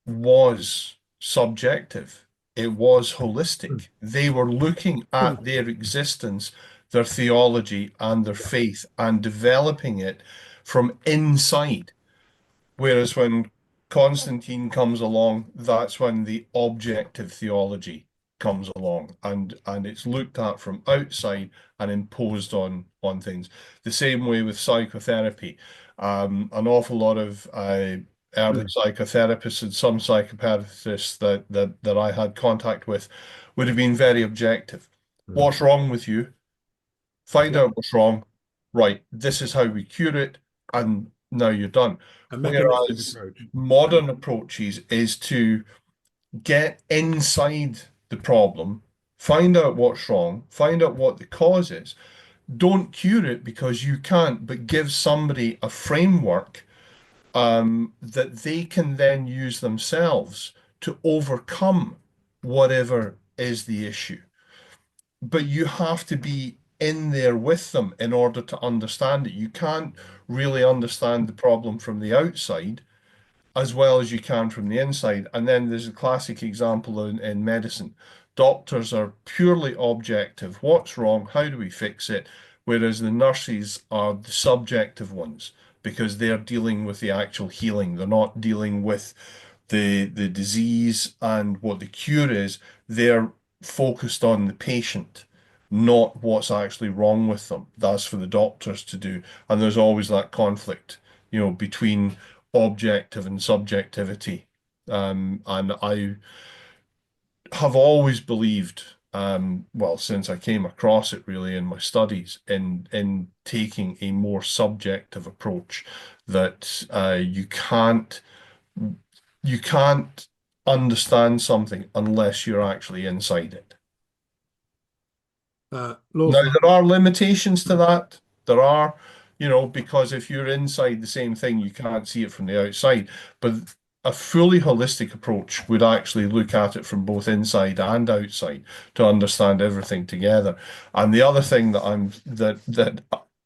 was subjective. It was holistic. They were looking at their existence, their theology, and their faith and developing it from inside. Whereas when Constantine comes along, that's when the objective theology comes along and it's looked at from outside and imposed on things. The same way with psychotherapy. An awful lot of early psychotherapists and some psychopathologists that I had contact with would have been very objective. What's wrong with you? Find out what's wrong. Right, this is how we cure it, and now you're done. a mechanistic Whereas approach. modern approaches is to get inside the problem, find out what's wrong, find out what the cause is. Don't cure it because you can't, but give somebody a framework that they can then use themselves to overcome whatever is the issue. But you have to be in there with them in order to understand it. You can't really understand the problem from the outside as well as you can from the inside. And then there's a classic example in medicine. Doctors are purely objective. What's wrong? How do we fix it? Whereas the nurses are the subjective ones because they're dealing with the actual healing. They're not dealing with the disease and what the cure is. They're focused on the patient, not what's actually wrong with them. That's for the doctors to do. And there's always that conflict, between objective and subjectivity. And I have always believed, well, since I came across it really in my studies, in taking a more subjective approach, that you can't understand something unless you're actually inside it. Now, Lawson, there are limitations to that. There are, because if you're inside the same thing, you can't see it from the outside. But a fully holistic approach would actually look at it from both inside and outside to understand everything together. And the other thing that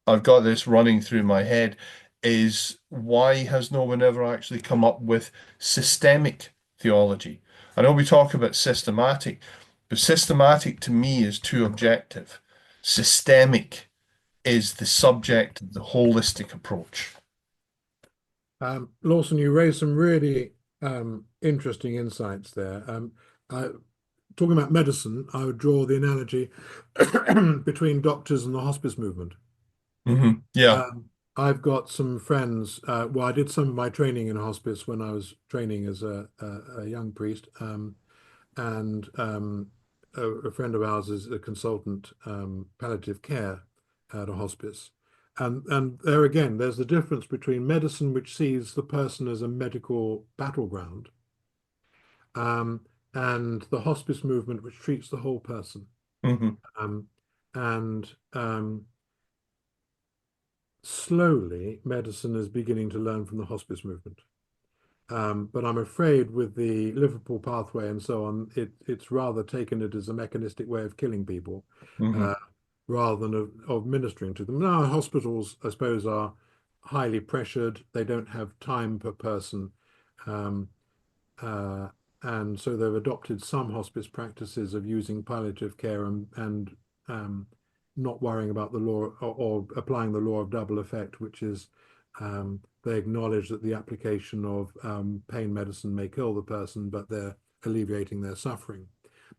I've got this running through my head is why has no one ever actually come up with systemic theology? I know we talk about systematic, but systematic to me is too objective. Systemic is the subject of the holistic approach. Lawson, you raised some really interesting insights there. Talking about medicine, I would draw the analogy between doctors and the hospice movement. Yeah. I've got some friends. Well, I did some of my training in hospice when I was training as a young priest, and a friend of ours is a consultant palliative care at a hospice. And there again, there's the difference between medicine, which sees the person as a medical battleground, um, and the hospice movement, which treats the whole person. Hmm. And slowly, medicine is beginning to learn from the hospice movement. But I'm afraid with the Liverpool pathway and so on, it's rather taken it as a mechanistic way of killing people Hmm. rather than of ministering to them. Now, hospitals, I suppose, are highly pressured. They don't have time per person. Um, uh, and so they've adopted some hospice practices of using palliative care and not worrying about the law or applying the law of double effect, which is they acknowledge that the application of pain medicine may kill the person, but they're alleviating their suffering,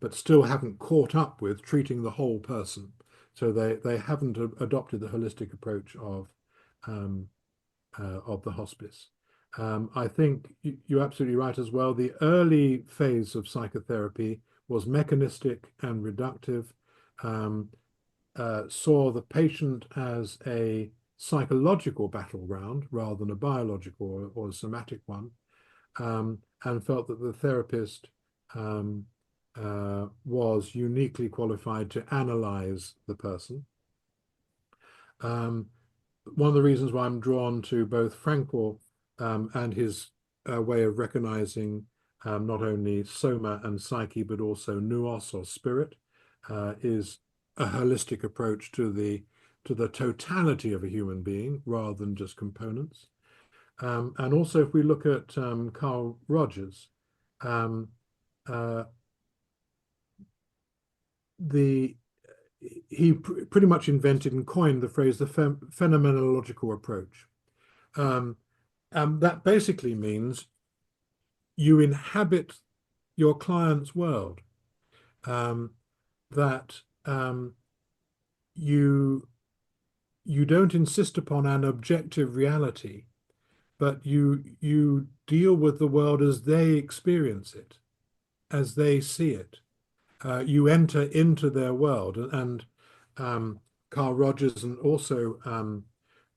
but still haven't caught up with treating the whole person. So they haven't adopted the holistic approach of the hospice. I think you're absolutely right as well. The early phase of psychotherapy was mechanistic and reductive, saw the patient as a psychological battleground rather than a biological or a somatic one, and felt that the therapist was uniquely qualified to analyze the person. One of the reasons why I'm drawn to both Frankl and his way of recognizing not only soma and psyche, but also nous or spirit, is a holistic approach to the totality of a human being rather than just components. And also, if we look at Carl Rogers, um, uh, he pretty much invented and coined the phrase the phenomenological approach. That basically means you inhabit your client's world, that you don't insist upon an objective reality, but you deal with the world as they experience it, as they see it. You enter into their world, and Carl Rogers and also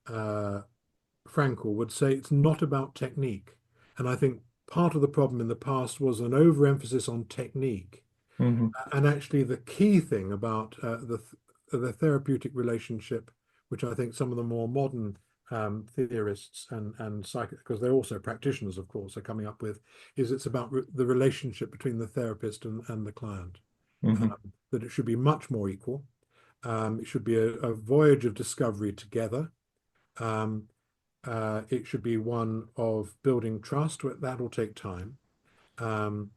Frankl would say it's not about technique. And I think part of the problem in the past was an overemphasis on technique. Hmm. And actually, the key thing about the therapeutic relationship, which I think some of the more modern theorists and psych, because they're also practitioners, of course, are coming up with, is it's about the relationship between the therapist and the client. Hmm. That it should be much more equal. It should be a voyage of discovery together. It should be one of building trust. That will take time. And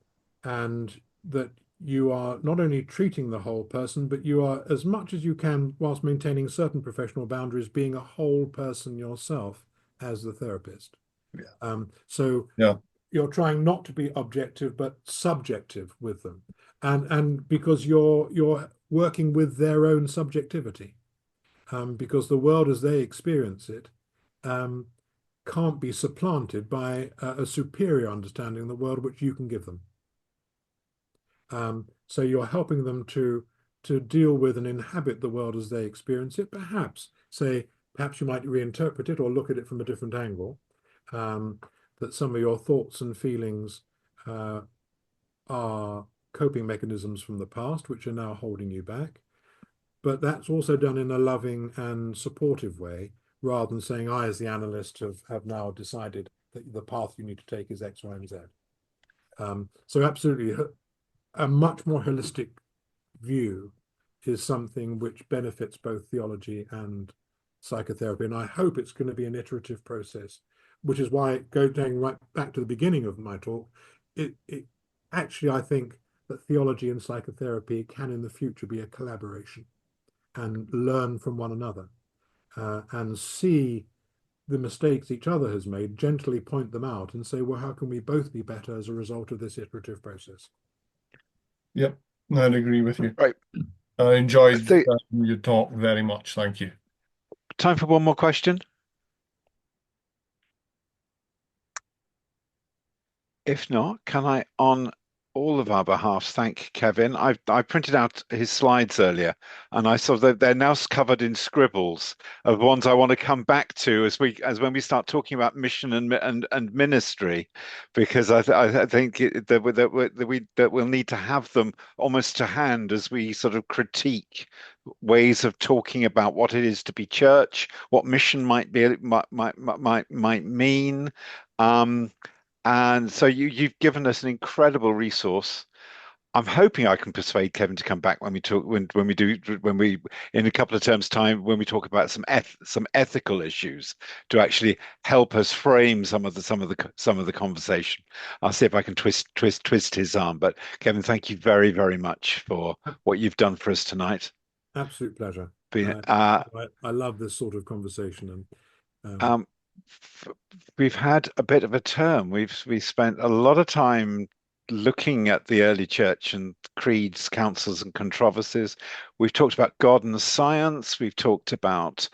that you are not only treating the whole person, but you are, as much as you can, whilst maintaining certain professional boundaries, being a whole person yourself as the therapist. Yeah. So Yeah. you're trying not to be objective, but subjective with them. And because you're working with their own subjectivity, because the world as they experience it can't be supplanted by a superior understanding of the world which you can give them. So you're helping them to deal with and inhabit the world as they experience it. Perhaps you might reinterpret it or look at it from a different angle. That some of your thoughts and feelings are coping mechanisms from the past, which are now holding you back. But that's also done in a loving and supportive way, rather than saying, I, as the analyst, have now decided that the path you need to take is X, Y, and Z. So absolutely, a much more holistic view is something which benefits both theology and psychotherapy, and I hope it's going to be an iterative process, which is why going right back to the beginning of my talk, it actually, I think that theology and psychotherapy can in the future be a collaboration and learn from one another, and see the mistakes each other has made, gently point them out and say, well, how can we both be better as a result of this iterative process? Yep, I'd agree with you. Right. I enjoyed So, your talk very much. Thank you. time for one more question. If not, can I, on all of our behalfs, thank Kevin? I printed out his slides earlier, and I saw that they're now covered in scribbles of ones I want to come back to as when we start talking about mission and ministry, because I think that we'll need to have them almost to hand as we sort of critique ways of talking about what it is to be church, what mission might mean. Um, and so you've given us an incredible resource. I'm hoping I can persuade Kevin to come back when we talk when we in a couple of terms time when we talk about some ethical issues to actually help us frame some of the conversation. I'll see if I can twist his arm. But Kevin, thank you very, very much for what you've done for us tonight. Absolute pleasure. Been, I love this sort of conversation, and um, we've had a bit of a term. We spent a lot of time looking at the early church and creeds, councils, and controversies. We've talked about God and science. We've talked about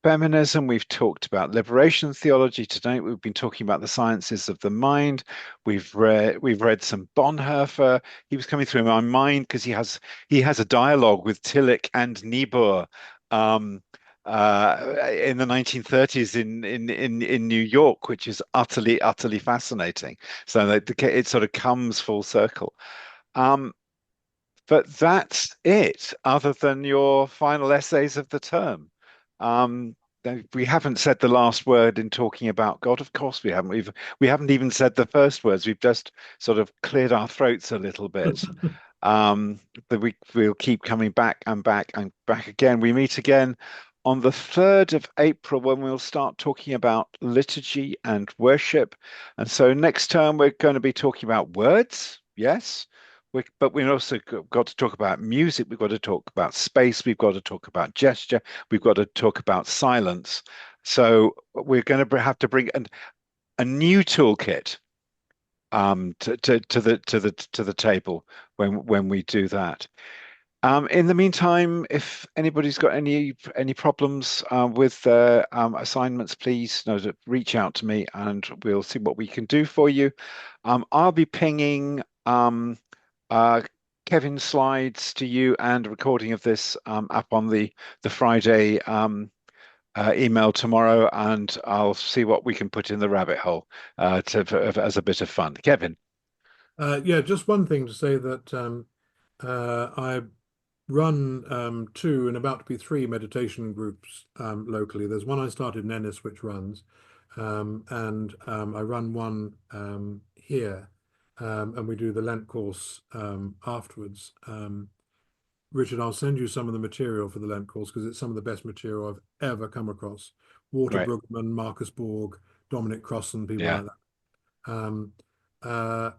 feminism. We've talked about liberation theology. Tonight we've been talking about the sciences of the mind. We've read some Bonhoeffer. He was coming through my mind because he has a dialogue with Tillich and Niebuhr. Um, in the 1930s in New York, which is utterly fascinating. So that it sort of comes full circle. Um, but that's it, other than your final essays of the term. Um, we haven't said the last word in talking about God. Of course, we haven't. We haven't even said the first words. We've just sort of cleared our throats a little bit. But we'll keep coming back and back and back again. We meet again on the 3rd of April when we'll start talking about liturgy and worship. And so next term, we're going to be talking about words. Yes. But we've also got to talk about music. We've got to talk about space. We've got to talk about gesture. We've got to talk about silence. So we're going to have to bring a new toolkit to the table when we do that. In the meantime, if anybody's got any problems with their assignments, please know to reach out to me and we'll see what we can do for you. I'll be pinging uh, Kevin's slides to you and a recording of this up on the Friday email tomorrow, and I'll see what we can put in the rabbit hole as a bit of fun. Kevin. yeah, just one thing to say that I run 2 and about to be 3 meditation groups locally. There's one I started in Ennis, which runs, and I run one here, and we do the Lent course afterwards. Richard, I'll send you some of the material for the Lent course because it's some of the best material I've ever come across. Walter Right. Brueggemann, Marcus Borg, Dominic Crossan, people Yeah. like that.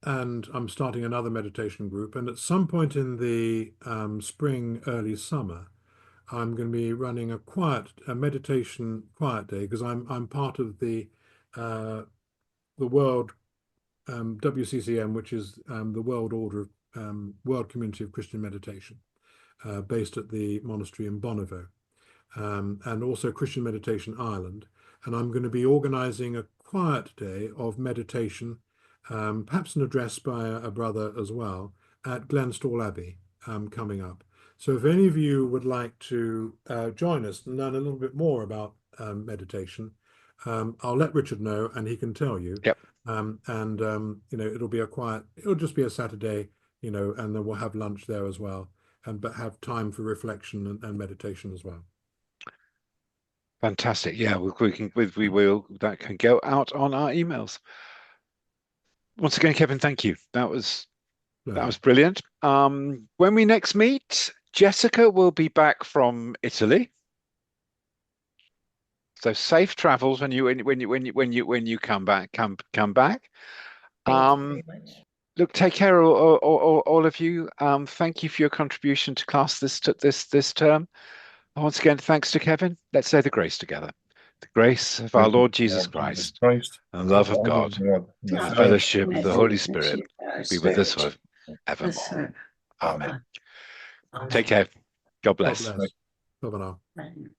And I'm starting another meditation group. And at some point in the spring, early summer, I'm going to be running a meditation quiet day because I'm part of the World WCCM, which is the World Order World Community of Christian Meditation, based at the monastery in Bonnevaux, and also Christian Meditation Ireland. And I'm going to be organizing a quiet day of meditation, perhaps an address by a brother as well, at Glenstall Abbey coming up. So if any of you would like to join us and learn a little bit more about meditation, I'll let Richard know and he can tell you. Yep. It'll just be a Saturday, and then we'll have lunch there as well, but have time for reflection and meditation as well. Fantastic. Yeah, we will that can go out on our emails. Once again, Kevin, thank you. That was brilliant. When we next meet, Jessica will be back from Italy. So safe travels when you come back. Come back. Thank you Um, very much. Look, take care, all of you. Thank you for your contribution to class this term. Once again, thanks to Kevin. Let's say the grace together. The grace of our Lord Jesus Jesus Christ, Christ, and the love of love God, God, and the God, fellowship of and the the Holy Spirit fellowship of our be with us Spirit. forevermore. Yes, Amen. sir. Take care. God God bless. bless. Bye for now. Amen.